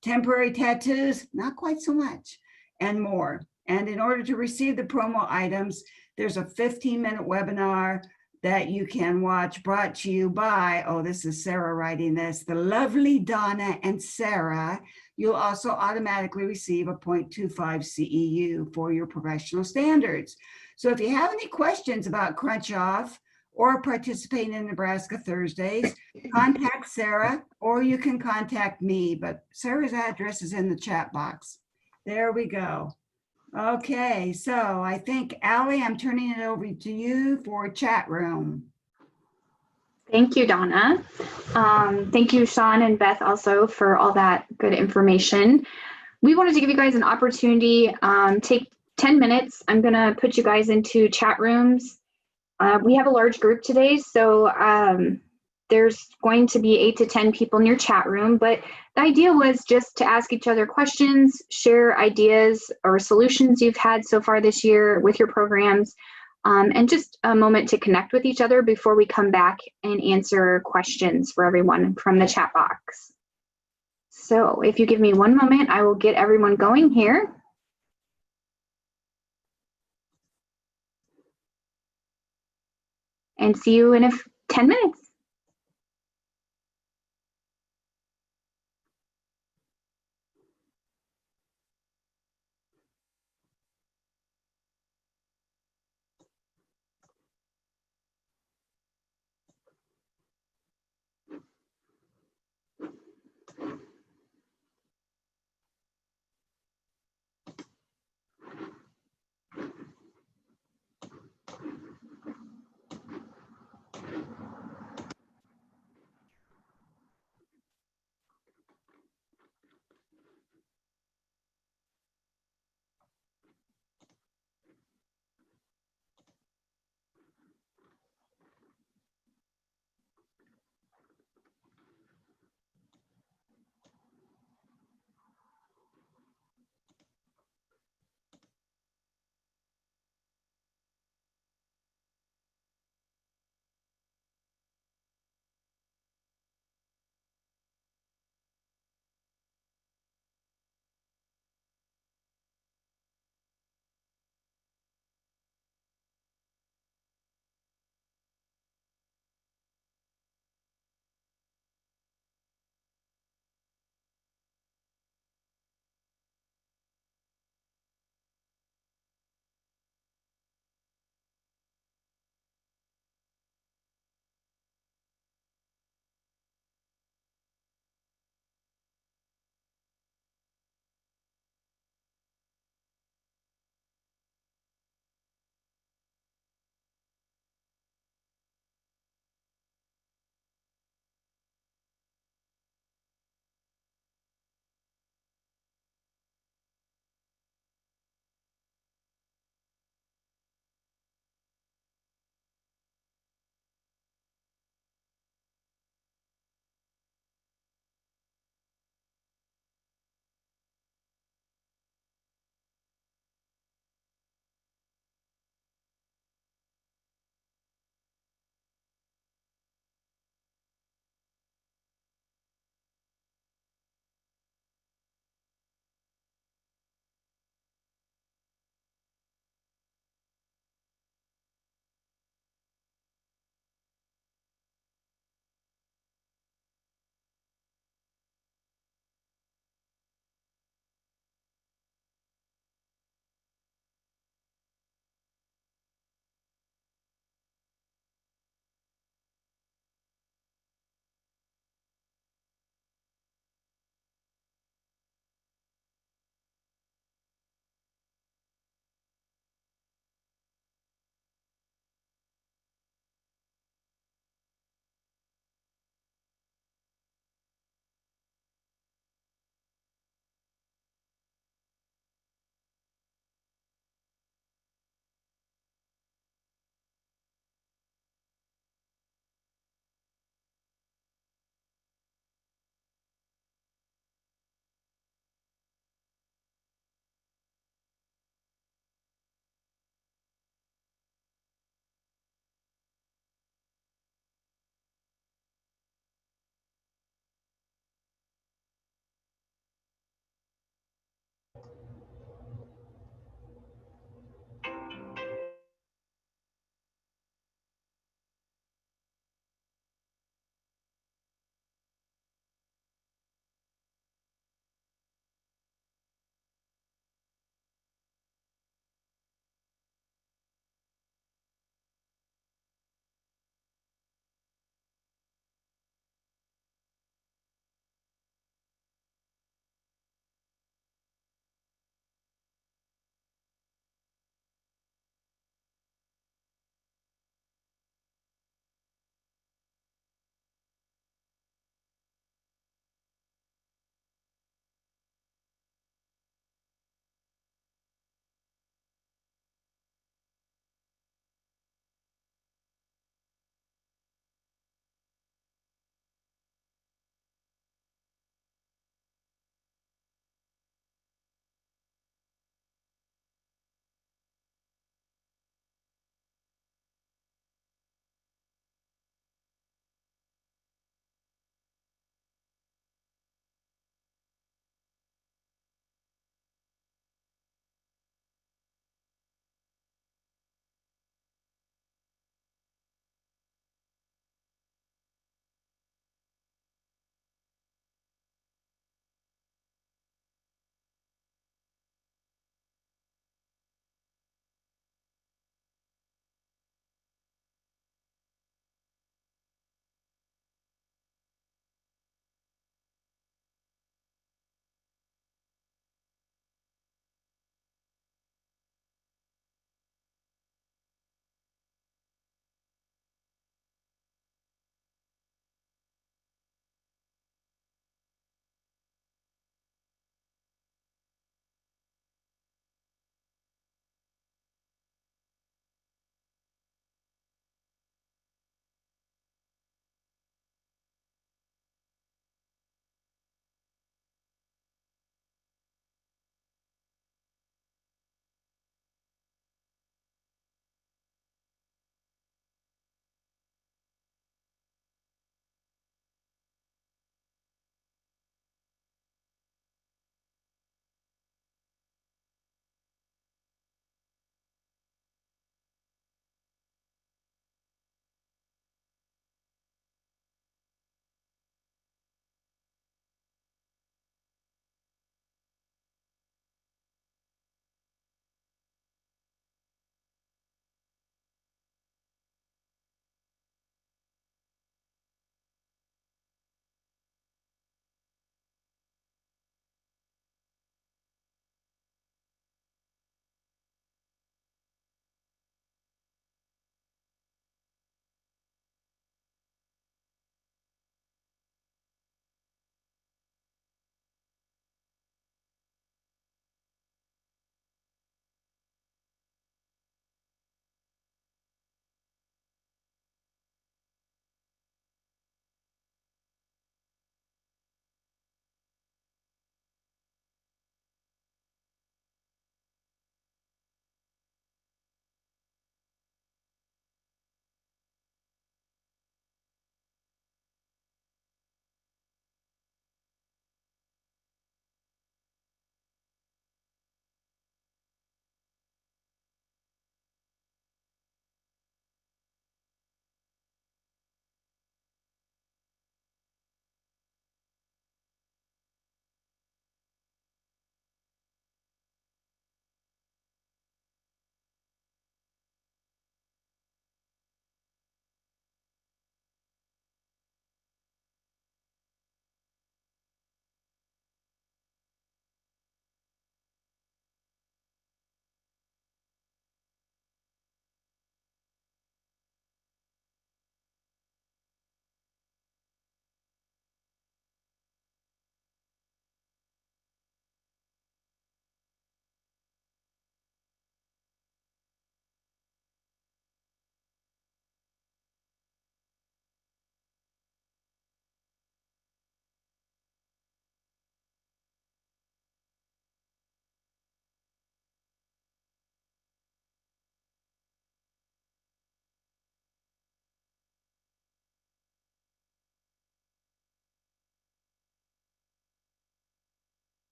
Temporary tattoos, not quite so much, and more. And in order to receive the promo items, there's a 15-minute webinar that you can watch, brought to you by, oh, this is Sarah writing this, the lovely Donna and Sarah. You'll also automatically receive a 0.25 CEU for your professional standards. So if you have any questions about Crunch Off or participating in Nebraska Thursdays, contact Sarah, or you can contact me, but Sarah's address is in the chat box. There we go. Okay, so I think, Allie, I'm turning it over to you for chat room. Thank you, Donna. Thank you, Sean and Beth, also for all that good information. We wanted to give you guys an opportunity, take 10 minutes. I'm going to put you guys into chat rooms. We have a large group today, so there's going to be 8 to 10 people in your chat room, but the idea was just to ask each other questions, share ideas or solutions you've had so far this year with your programs, and just a moment to connect with each other before we come back and answer questions for everyone from the chat box. So if you give me one moment, I will get everyone going here. And see you in 10 minutes.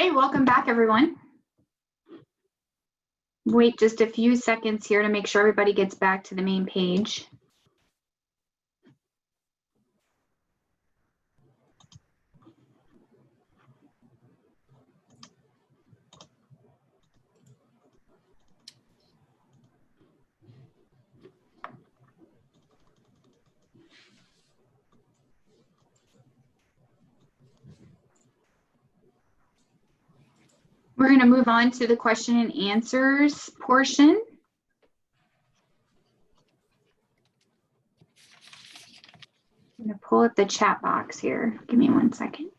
Okay, welcome back, everyone. Wait just a few seconds here to make sure everybody gets back to the main page. We're going to move on to the question and answers portion. I'm going to pull up the chat box here. Give me 1 second.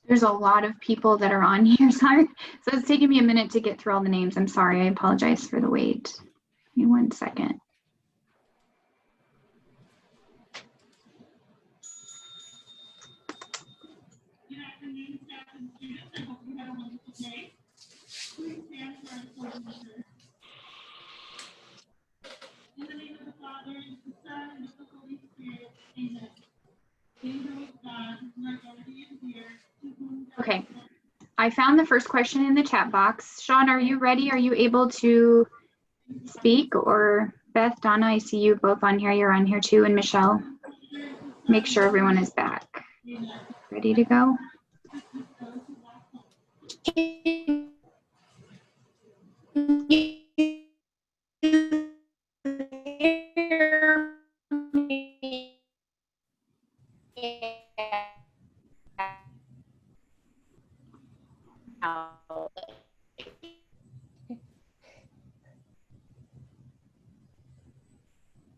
There's a lot of people that are on here, sorry. So it's taking me a minute to get through all the names. I'm sorry, I apologize for the wait. Give me 1 second. Good afternoon, staff and students. I hope you had a wonderful day. Please stand for our pledge of allegiance. In the name of the Father, and the Son, and of the Holy Spirit, amen. Angel of God, my guardian dear, to whom God Okay, I found the first question in the chat box. Sean, are you ready? Are you able to speak? Or Beth, Donna, I see you both on here. You're on here too, and Michelle. Make sure everyone is back. Ready to go?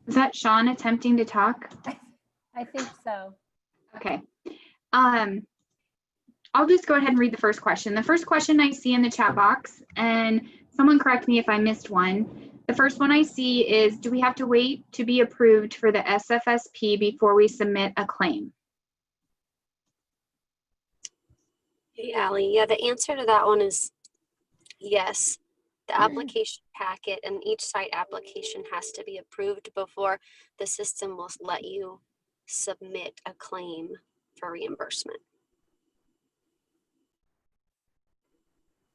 Is that Sean attempting to talk? I think so. Okay. I'll just go ahead and read the first question. The first question I see in the chat box, and someone correct me if I missed one. The first one I see is, do we have to wait to be approved for the SFSP before we submit a claim? Hey, Allie. Yeah, the answer to that one is yes. The application packet and each site application has to be approved before the system will let you submit a claim for reimbursement.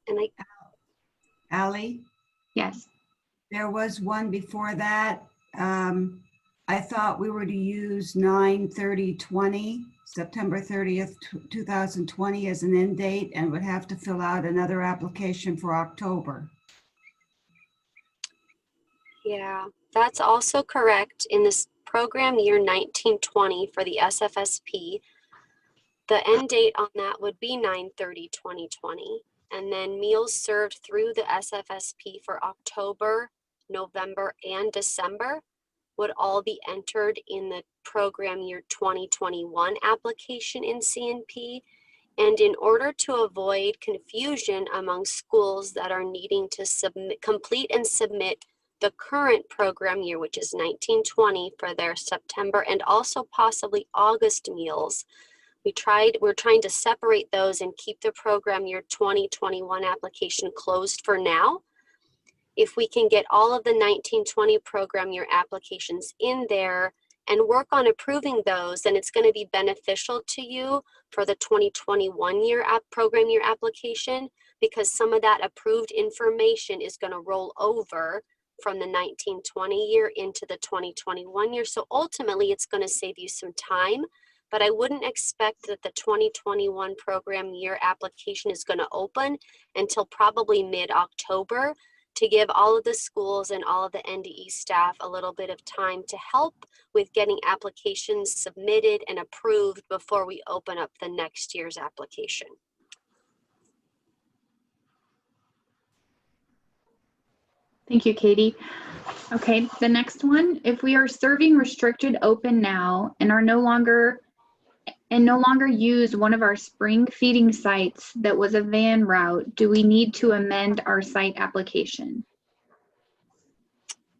And Ally, Yes. there was one before that. I thought we were to use 9/30/20, September 30th, 2020 as an end date, and would have to fill out another application for October. yeah, that's also correct. In this program year 1920 for the SFSP, the end date on that would be 9/30/2020. And then meals served through the SFSP for October, November, and December would all be entered in the program year 2021 application in CNP. And in order to avoid confusion among schools that are needing to complete and submit the current program year, which is 1920 for their September and also possibly August meals, we're trying to separate those and keep the program year 2021 application closed for now. If we can get all of the 1920 program year applications in there and work on approving those, then it's going to be beneficial to you for the 2021 year program year application, because some of that approved information is going to roll over from the 1920 year into the 2021 year. So ultimately it's going to save you some time, but I wouldn't expect that the 2021 program year application is going to open until probably mid-October, to give all of the schools and all of the NDE staff a little bit of time to help with getting applications submitted and approved before we open up the next year's application. Thank you, Katie. Okay, the next one, if we are serving restricted open now and are no longer and no longer use one of our spring feeding sites that was a van route, do we need to amend our site application?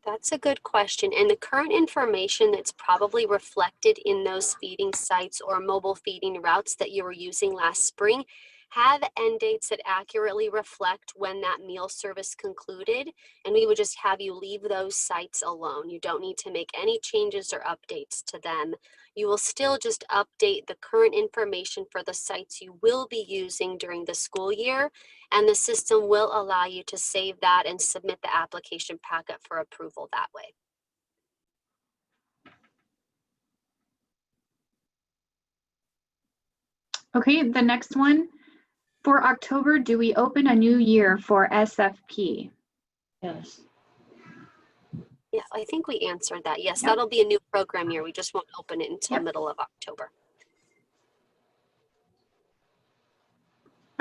That's a good question. And the current information that's probably reflected in those feeding sites or mobile feeding routes that you were using last spring have end dates that accurately reflect when that meal service concluded. And we would just have you leave those sites alone. You don't need to make any changes or updates to them. You will still just update the current information for the sites you will be using during the school year, and the system will allow you to save that and submit the application packet for approval that way. Okay, the next one. For October, do we open a new year for SFP? Yes. Yeah, I think we answered that. Yes, Yep. that'll be a new program year. We just won't open it until Yep. middle of October.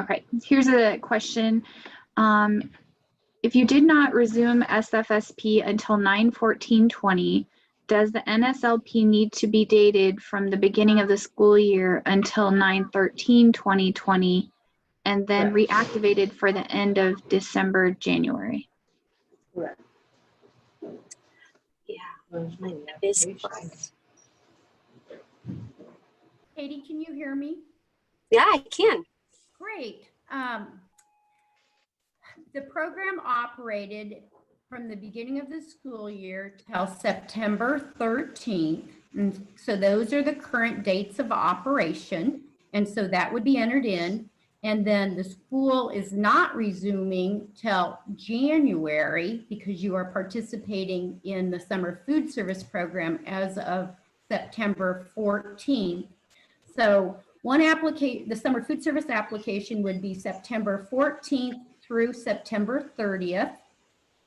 Okay, here's a question. If you did not resume SFSP until 9/14/20, does the NSLP need to be dated from the beginning of the school year until 9/13/2020 and then Correct. reactivated for the end of December, January? Correct. Yeah, There's no that is application. correct. Katie, can you hear me? Yeah, I can. Great. The program operated from the beginning of the school year till September 13th. And so those are the current dates of operation. And so that would be entered in. And then the school is not resuming till January because you are participating in the summer food service program as of September 14th. So the summer food service application would be September 14th through September 30th,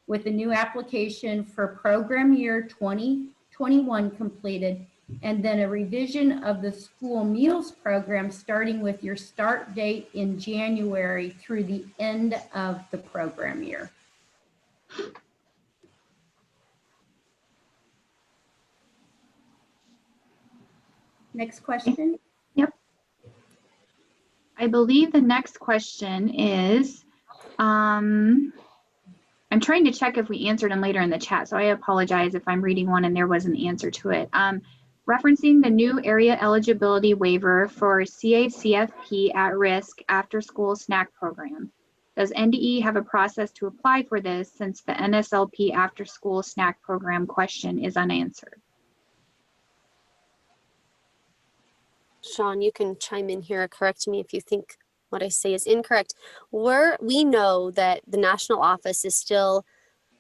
with a new application for program year 2021 completed, and then a revision of the school meals program starting with your start date in January through the end of the program year. Next question. I believe the next question is, I'm trying to check if we answered them later in the chat, so I apologize if I'm reading one and there was an answer to it. Referencing the new area eligibility waiver for CACFP at risk after school snack program. Does NDE have a process to apply for this since the NSLP after school snack program question is unanswered? Sean, you can chime in here or correct me if you think what I say is incorrect. We know that the national office is still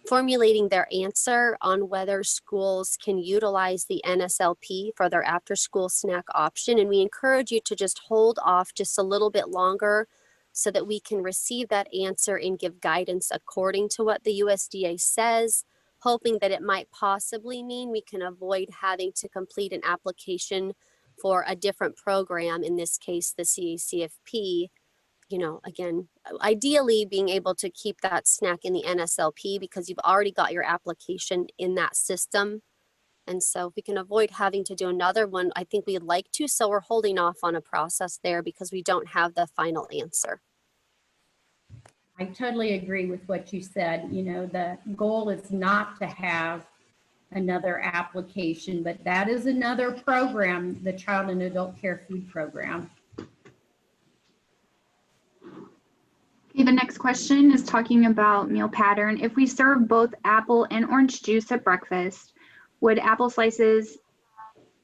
formulating their answer on whether schools can utilize the NSLP for their after-school snack option. And we encourage you to just hold off just a little bit longer so that we can receive that answer and give guidance according to what the USDA says, hoping that it might possibly mean we can avoid having to complete an application for a different program, in this case, the CACFP. You know, again, ideally being able to keep that snack in the NSLP because you've already got your application in that system. And so if we can avoid having to do another one, I think we'd like to. So we're holding off on a process there because we don't have the final answer. I totally agree with what you said. You know, the goal is not to have another application, but that is another program, the Child and Adult Care Food Program. Okay, the next question is talking about meal pattern. If we serve both apple and orange juice at breakfast, would apple slices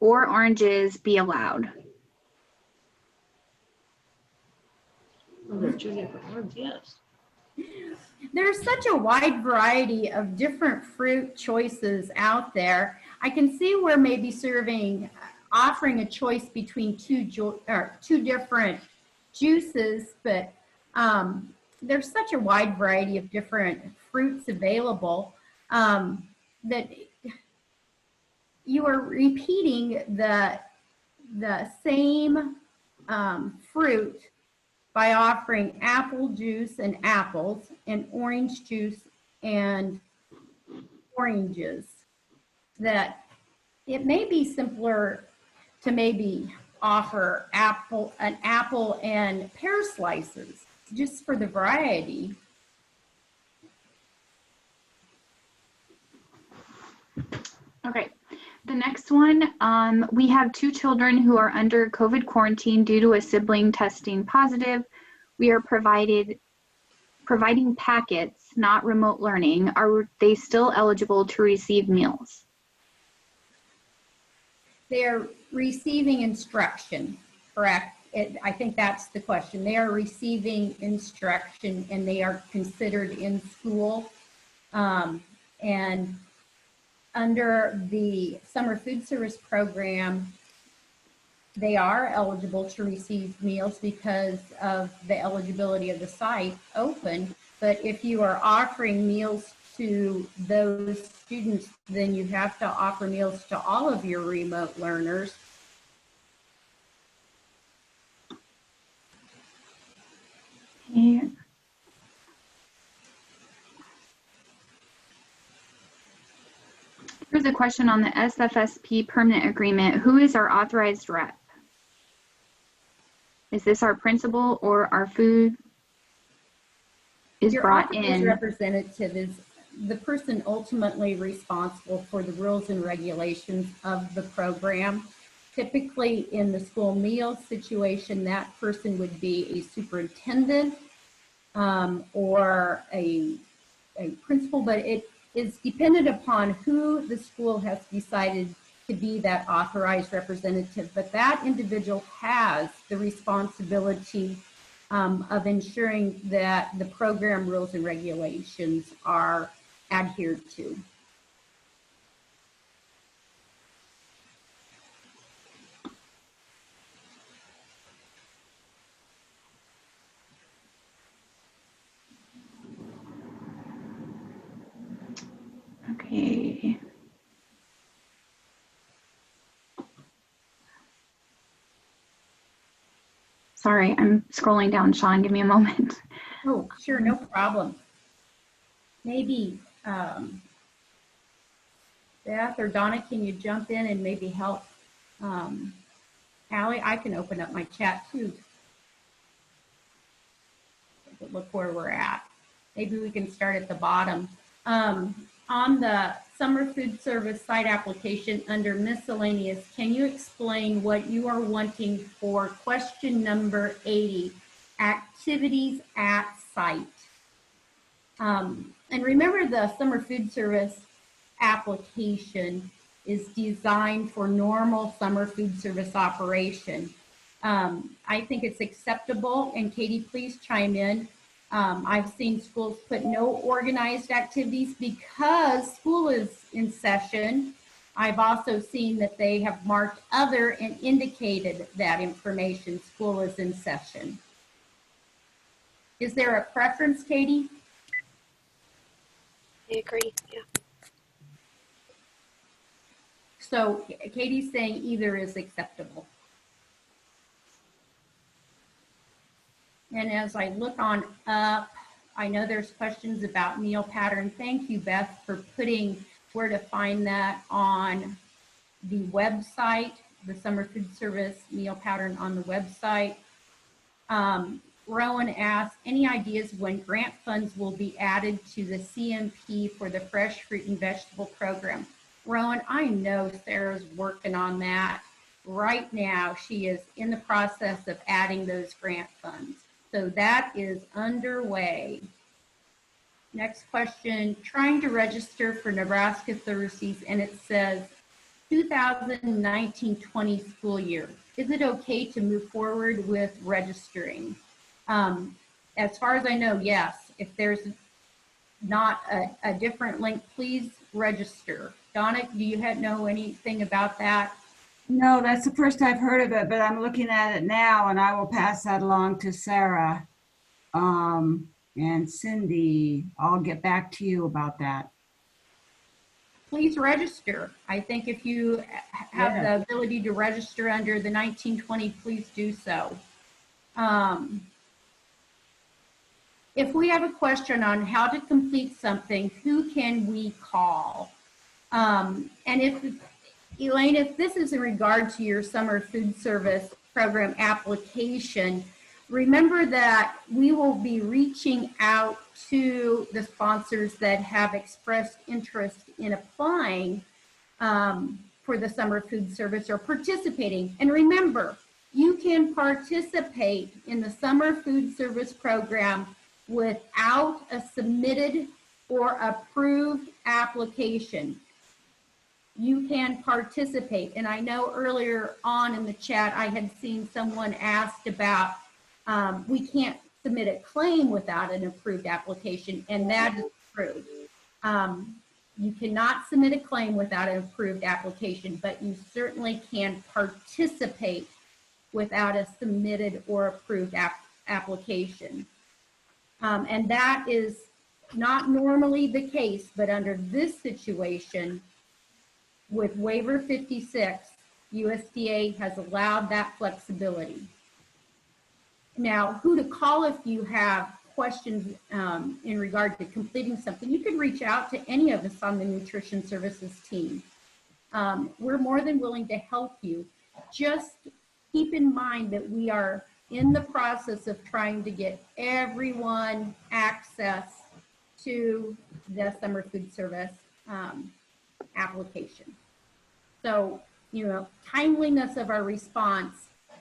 or oranges be allowed? Well, there are two different ones, yes. There's such a wide variety of different fruit choices out there. I can see where maybe offering a choice between two different juices, but there's such a wide variety of different fruits available that you are repeating the same fruit by offering apple juice and apples and orange juice and oranges. That it may be simpler to maybe offer an apple and pear slices, just for the variety. Okay, the next one, we have 2 children who are under COVID quarantine due to a sibling testing positive. We are providing packets, not remote learning. Are they still eligible to receive meals? They're receiving instruction, correct? I think that's the question. They are receiving instruction and they are considered in school. And under the summer food service program, they are eligible to receive meals because of the eligibility of the site open. But if you are offering meals to those students, then you have to offer meals to all of your remote learners. Okay. Here's a question on the SFSP permanent agreement. Who is our authorized rep? Is this our principal or our food is Your brought authorized in? representative is the person ultimately responsible for the rules and regulations of the program. Typically in the school meal situation, that person would be a superintendent or a principal, but it is dependent upon who the school has decided to be that authorized representative. But that individual has the responsibility of ensuring that the program rules and regulations are adhered to. Okay. Sorry, I'm scrolling down, Sean. Give me a moment. Oh, sure, no problem. Maybe Beth or Donna, can you jump in and maybe help Allie? I can open up my chat too. Look where we're at. Maybe we can start at the bottom. On the summer food service site application under miscellaneous, can you explain what you are wanting for question number 80, activities at site? And remember, the summer food service application is designed for normal summer food service operation. I think it's acceptable, and Katie, please chime in. I've seen schools put no organized activities because school is in session. I've also seen that they have marked other and indicated that information, school is in session. Is there a preference, Katie? I agree, yeah. So Katie's saying either is acceptable. And as I look on up, I know there's questions about meal pattern. Thank you, Beth, for putting where to find that on the website, the summer food service meal pattern on the website. Rowan asked, any ideas when grant funds will be added to the CMP for the fresh fruit and vegetable program? Rowan, I know Sarah's working on that right now. She is in the process of adding those grant funds. So that is underway. Next question, trying to register for Nebraska Thursdays, and it says 2019-20 school year. Is it okay to move forward with registering? As far as I know, yes. If there's not a different link, please register. Donna, do you know anything about that? No, that's the first I've heard of it, but I'm looking at it now and I will pass that along to Sarah. And Cindy, I'll get back to you about that. Please register. I think if you have the ability to register under the 1920, please do so. If we have a question on how to complete something, who can we call? And if Elaine, if this is in regard to your summer food service program application, remember that we will be reaching out to the sponsors that have expressed interest in applying for the summer food service or participating. And remember, you can participate in the summer food service program without a submitted or approved application. You can participate. And I know earlier on in the chat, I had seen someone asked about, we can't submit a claim without an approved application, and that is true. You cannot submit a claim without an approved application, but you certainly can participate without a submitted or approved application. And that is not normally the case, but under this situation, with waiver 56, USDA has allowed that flexibility. Now, who to call if you have questions in regard to completing something, you can reach out to any of us on the nutrition services team. We're more than willing to help you. Just keep in mind that we are in the process of trying to get everyone access to the summer food service application. So, you know, timeliness of our response,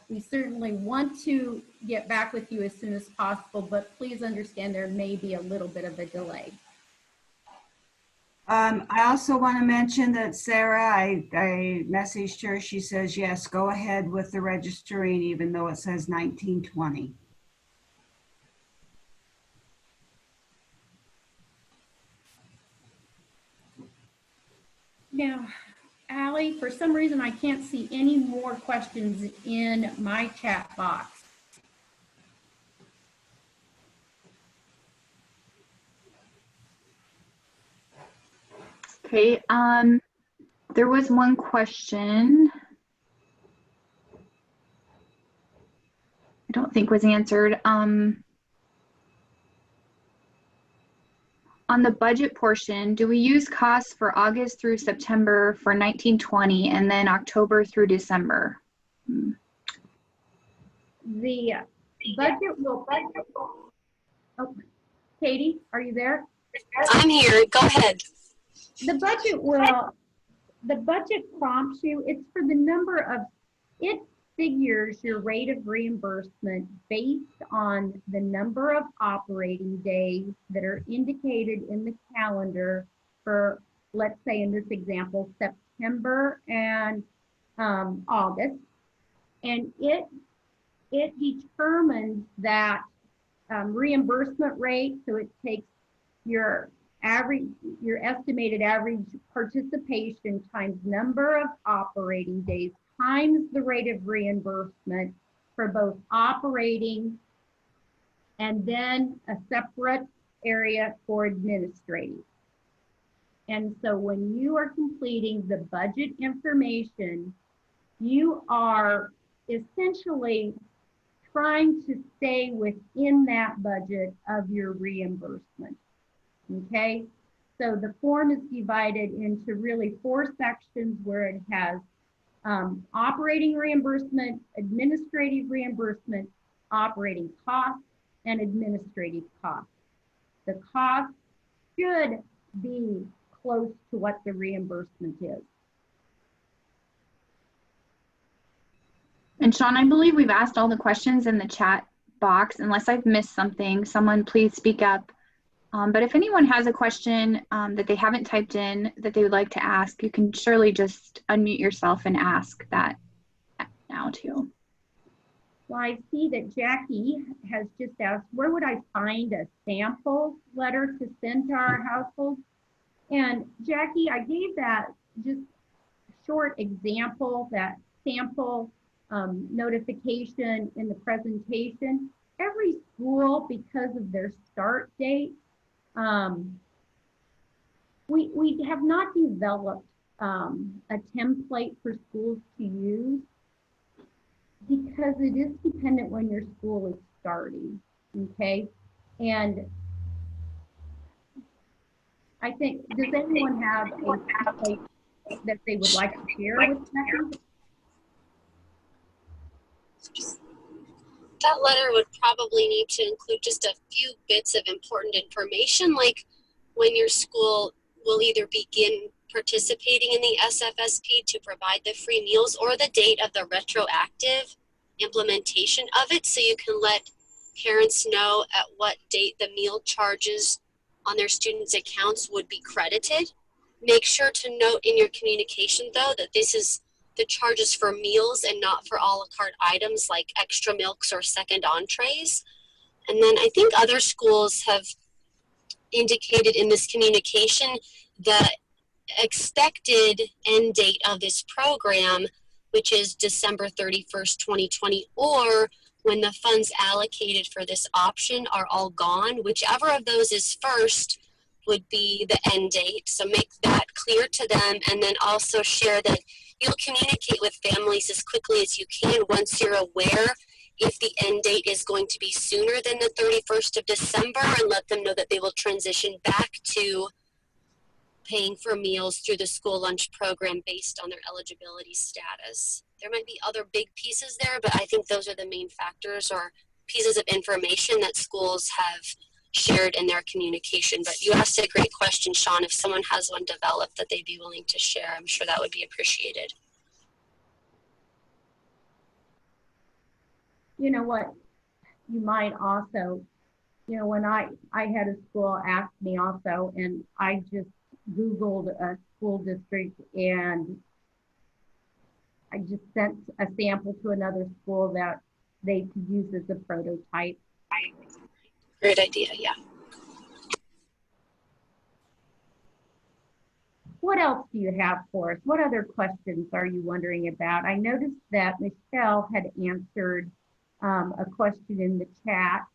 we certainly want to get back with you as soon as possible, but please understand there may be a little bit of a delay. I also want to mention that Sarah, I messaged her. She says, yes, go ahead with the registering, even though it says 1920. Now, Allie, for some reason, I can't see any more questions in my chat box. Okay, there was one question. I don't think was answered. On the budget portion, do we use costs for August through September for 1920 and then October through December? The budget will, oh, Katie, are you there? I'm here. Go ahead. The budget prompts you, it's for the number of, it figures your rate of reimbursement based on the number of operating days that are indicated in the calendar for, let's say in this example, September and August. And it determines that reimbursement rate. So it takes your estimated average participation times number of operating days times the rate of reimbursement for both operating and then a separate area for administrative. And so when you are completing the budget information, you are essentially trying to stay within that budget of your reimbursement. Okay, so the form is divided into really 4 sections where it has operating reimbursement, administrative reimbursement, operating costs, and administrative costs. The cost should be close to what the reimbursement is. And Sean, I believe we've asked all the questions in the chat box. Unless I've missed something, someone please speak up. But if anyone has a question that they haven't typed in that they would like to ask, you can surely just unmute yourself and ask that now too. Well, I see that Jackie has just asked, where would I find a sample letter to send to our household? And Jackie, I gave that just short example, that sample notification in the presentation. Every school, because of their start date, we have not developed a template for schools to use because it is dependent when your school is starting, okay? And I think, does anyone have a template that they would like to share with Becky? That letter would probably need to include just a few bits of important information, like when your school will either begin participating in the SFSP to provide the free meals, or the date of the retroactive implementation of it, so you can let parents know at what date the meal charges on their students' accounts would be credited. Make sure to note in your communication, though, that this is the charges for meals and not for a la carte items like extra milks or second entrees. And then I think other schools have indicated in this communication the expected end date of this program, which is December 31st, 2020, or when the funds allocated for this option are all gone. Whichever of those is first would be the end date. So make that clear to them, and then also share that you'll communicate with families as quickly as you can once you're aware if the end date is going to be sooner than the 31st of December, and let them know that they will transition back to paying for meals through the school lunch program based on their eligibility status. There might be other big pieces there, but I think those are the main factors or pieces of information that schools have shared in their communication. But you asked a great question, Sean. If someone has one developed that they'd be willing to share, I'm sure that would be appreciated. You know what, you might also, you know, when I had a school ask me also, and I just Googled a school district and I just sent a sample to another school that they could use as a prototype. Great idea, yeah. What else do you have for us? What other questions are you wondering about? I noticed that Michelle had answered a question in the chat,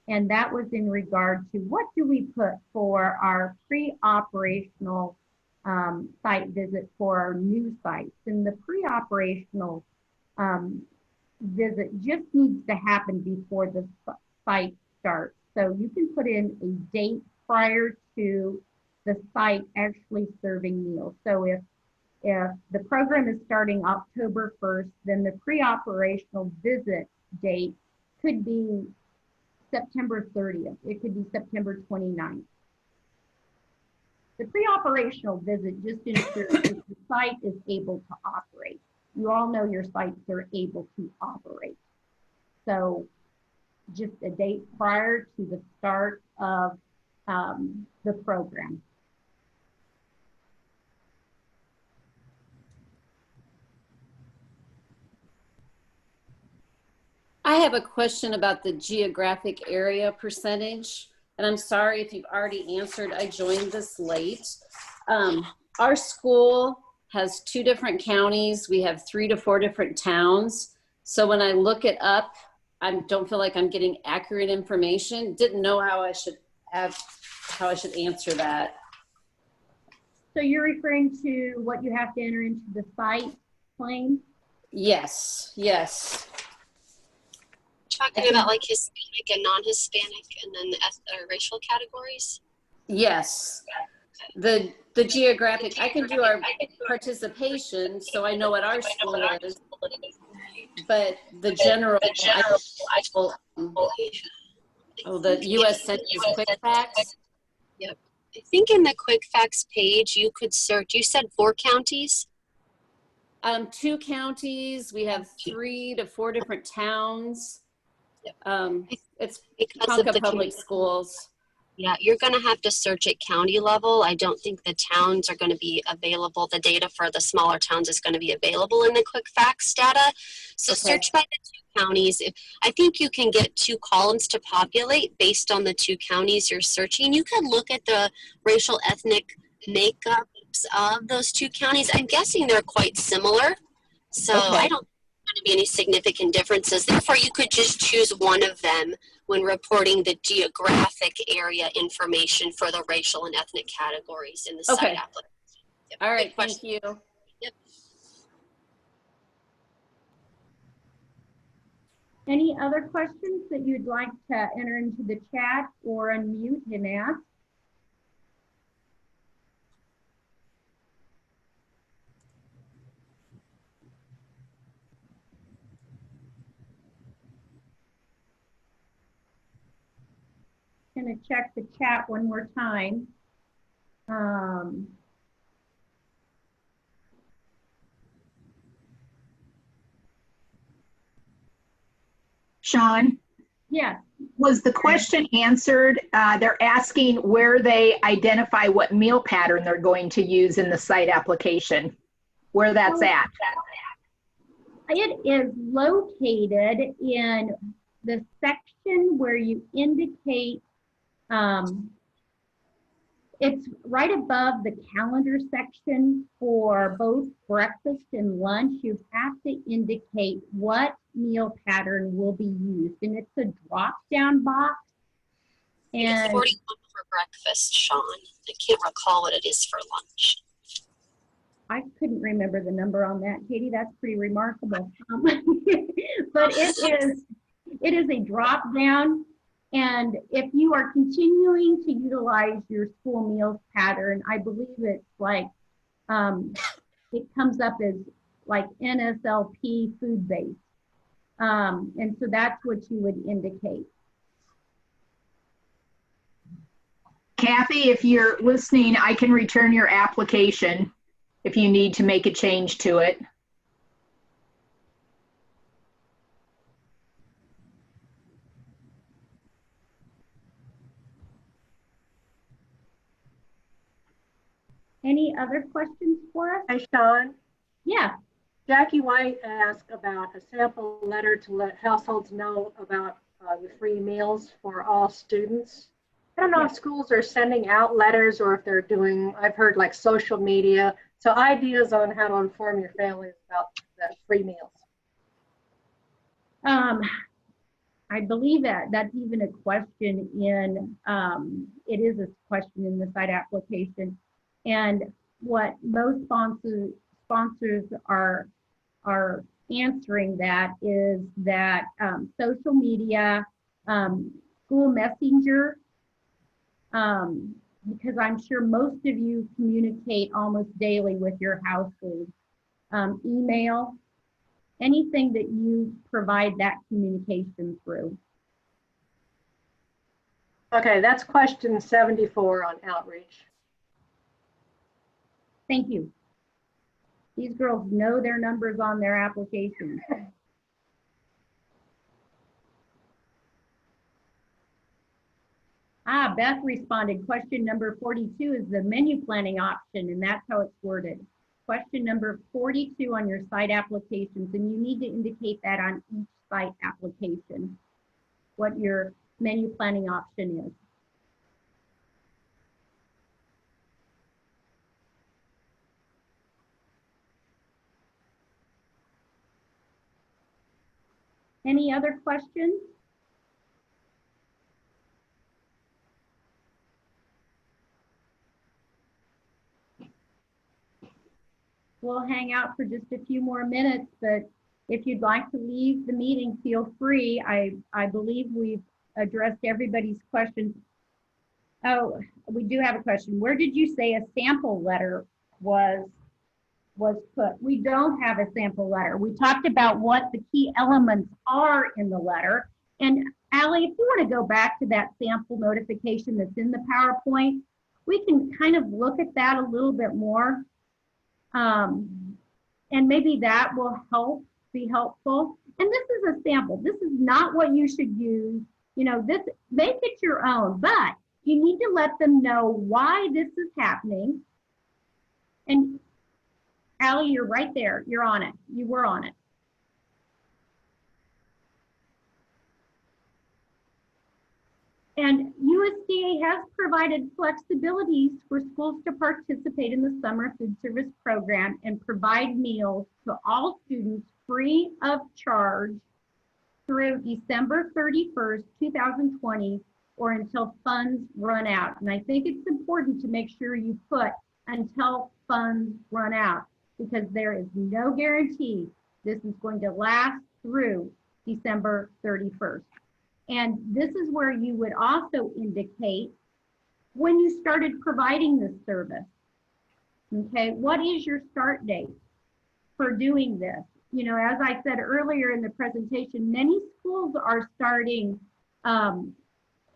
and that was in regard to what do we put for our pre-operational site visit for our new sites. And the pre-operational visit just needs to happen before the site starts. So you can put in a date prior to the site actually serving meals. So if the program is starting October 1st, then the pre-operational visit date could be September 30th. It could be September 29th. The pre-operational visit just ensures that the site is able to operate. You all know your sites are able to operate. So just a date prior to the start of the program. I have a question about the geographic area percentage, and I'm sorry if you've already answered. I joined this late. Our school has 2 different counties. We have 3 to 4 different towns. So when I look it up, I don't feel like I'm getting accurate information. Didn't know how I should answer that. So you're referring to what you have to enter into the site claim? Yes, yes. Talking about like Hispanic and non-Hispanic, and then the racial categories? Yes. The geographic, I can do our participation, so I know what our school is, but the general the U.S. Census Quick Facts. Yep. I think in the Quick Facts page, you could search, you said 4 counties? 2 counties. We have 3 to 4 different towns. It's because of the public schools. Yeah, you're going to have to search at county level. I don't think the towns are going to be available. The data for the smaller towns is going to be available in the Quick Facts data. So Okay. Search by the 2 counties. I think you can get 2 columns to populate based on the 2 counties you're searching. You could look at the racial ethnic makeups of those 2 counties. I'm guessing they're quite similar. So Okay. I don't think there's going to be any significant differences. Therefore, you could just choose one of them when reporting the geographic area information for the racial and ethnic categories in the Okay. site application. Yep. All right, Good question. thank you. Yep. Any other questions that you'd like to enter into the chat or unmute and ask? going to check the chat one more time. Sean, Yes. was the question answered? They're asking where they identify what meal pattern they're going to use in the site application, where that's at. It is located in the section where you indicate, it's right above the calendar section for both breakfast and lunch. You have to indicate what meal pattern will be used, and it's a drop-down box. It's And 41 for breakfast, Sean. I can't recall what it is for lunch. I couldn't remember the number on that, Katie. That's pretty remarkable. But it is a drop down. And if you are continuing to utilize your school meals pattern, I believe it's like, it comes up as like NSLP food based. And so that's what you would indicate. Kathy, if you're listening, I can return your application if you need to make a change to it. Any other questions for us? Hi, Sean. Yeah. Jackie White asked about a sample letter to let households know about the free meals for all students. I don't know if schools are sending out letters or if they're doing, I've heard like social media. So ideas on how to inform your families about the free meals. I believe that that's even a question in, it is a question in the site application. And what most sponsors are answering that is that social media, school messenger, because I'm sure most of you communicate almost daily with your household, email, anything that you provide that communication through. Okay, that's question 74 on outreach. Thank you. These girls know their numbers on their applications. Beth responded, question number 42 is the menu planning option, and that's how it's worded. Question number 42 on your site applications, and you need to indicate that on each site application, what your menu planning option is. Any other questions? We'll hang out for just a few more minutes, but if you'd like to leave the meeting, feel free. I believe we've addressed everybody's questions. Oh, we do have a question. Where did you say a sample letter was put? We don't have a sample letter. We talked about what the key elements are in the letter. And Allie, if you want to go back to that sample notification that's in the PowerPoint, we can kind of look at that a little bit more. And maybe that will be helpful. And this is a sample. This is not what you should use. You know, this, make it your own, but you need to let them know why this is happening. And Allie, you're right there. You're on it. You were on it. And USDA has provided flexibilities for schools to participate in the summer food service program and provide meals to all students free of charge through December 31st, 2020, or until funds run out. And I think it's important to make sure you put until funds run out, because there is no guarantee this is going to last through December 31st. And this is where you would also indicate when you started providing this service. Okay, what is your start date for doing this? You know, as I said earlier in the presentation, many schools are starting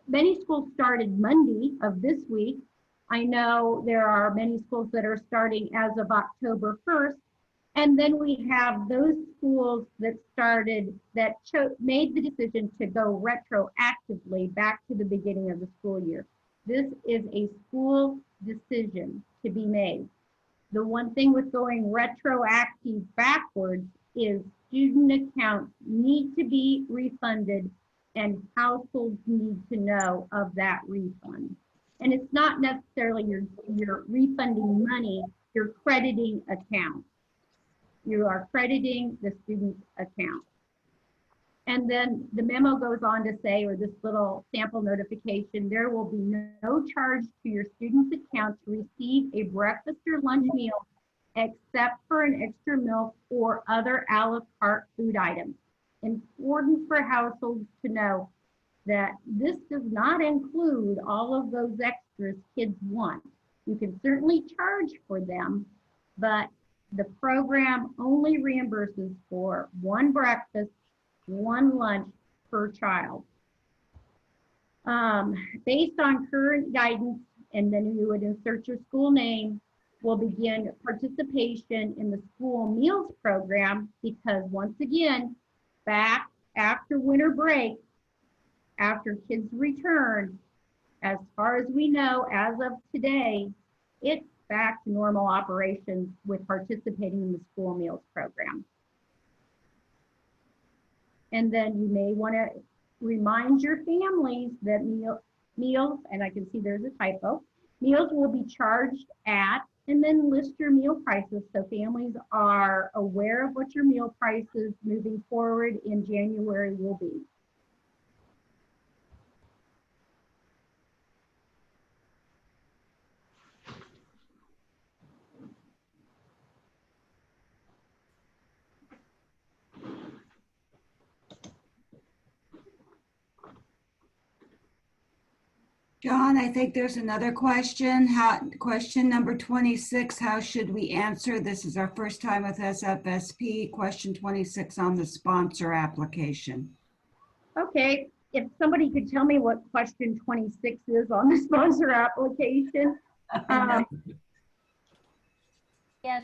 many schools started Monday of this week. I know there are many schools that are starting as of October 1st. And then we have those schools that started, that made the decision to go retroactively back to the beginning of the school year. This is a school decision to be made. The one thing with going retroactive backwards is student accounts need to be refunded and households need to know of that refund. And it's not necessarily you're refunding money, you're crediting accounts. You are crediting the student's account. And then the memo goes on to say, or this little sample notification, there will be no charge to your student's account to receive a breakfast or lunch meal except for an extra milk or other a la carte food items. Important for households to know that this does not include all of those extras kids want. You can certainly charge for them, but the program only reimburses for one breakfast, one lunch per child. Based on current guidance, and then you would insert your school name, will begin participation in the school meals program, because once again, back after winter break, after kids return, as far as we know, as of today, it's back to normal operations with participating in the school meals program. And then you may want to remind your families that meals, and I can see there's a typo, meals will be charged at, and then list your meal prices so families are aware of what your meal prices moving forward in January will be. John, I think there's another question. Question number 26, how should we answer? This is our first time with SFSP. Question 26 on the sponsor application. Okay, if somebody could tell me what question 26 is on the sponsor application. Yeah,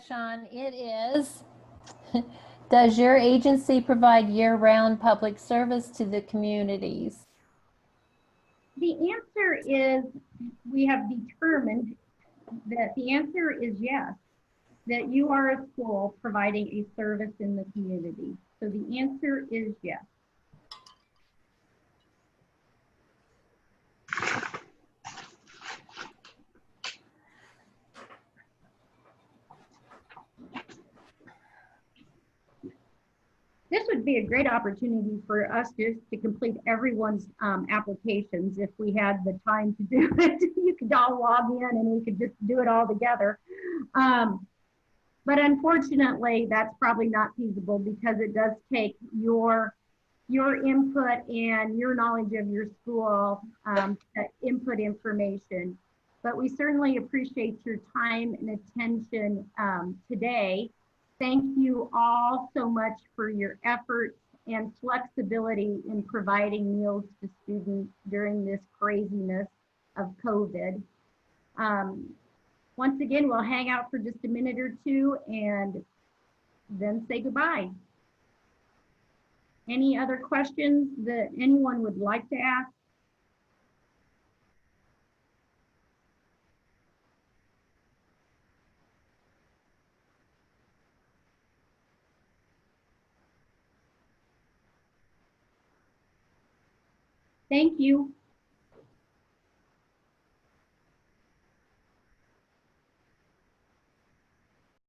Sean, it is. Does your agency provide year-round public service to the communities? The answer is, we have determined that the answer is yes, that you are a school providing a service in the community. So the answer is yes. This would be a great opportunity for us just to complete everyone's applications if we had the time to do it. You could all log in and we could just do it all together. But unfortunately, that's probably not feasible because it does take your input and your knowledge of your school to input information. But we certainly appreciate your time and attention today. Thank you all so much for your efforts and flexibility in providing meals to students during this craziness of COVID. Once again, we'll hang out for just a minute or two and then say goodbye. Any other questions that anyone would like to ask? Thank you.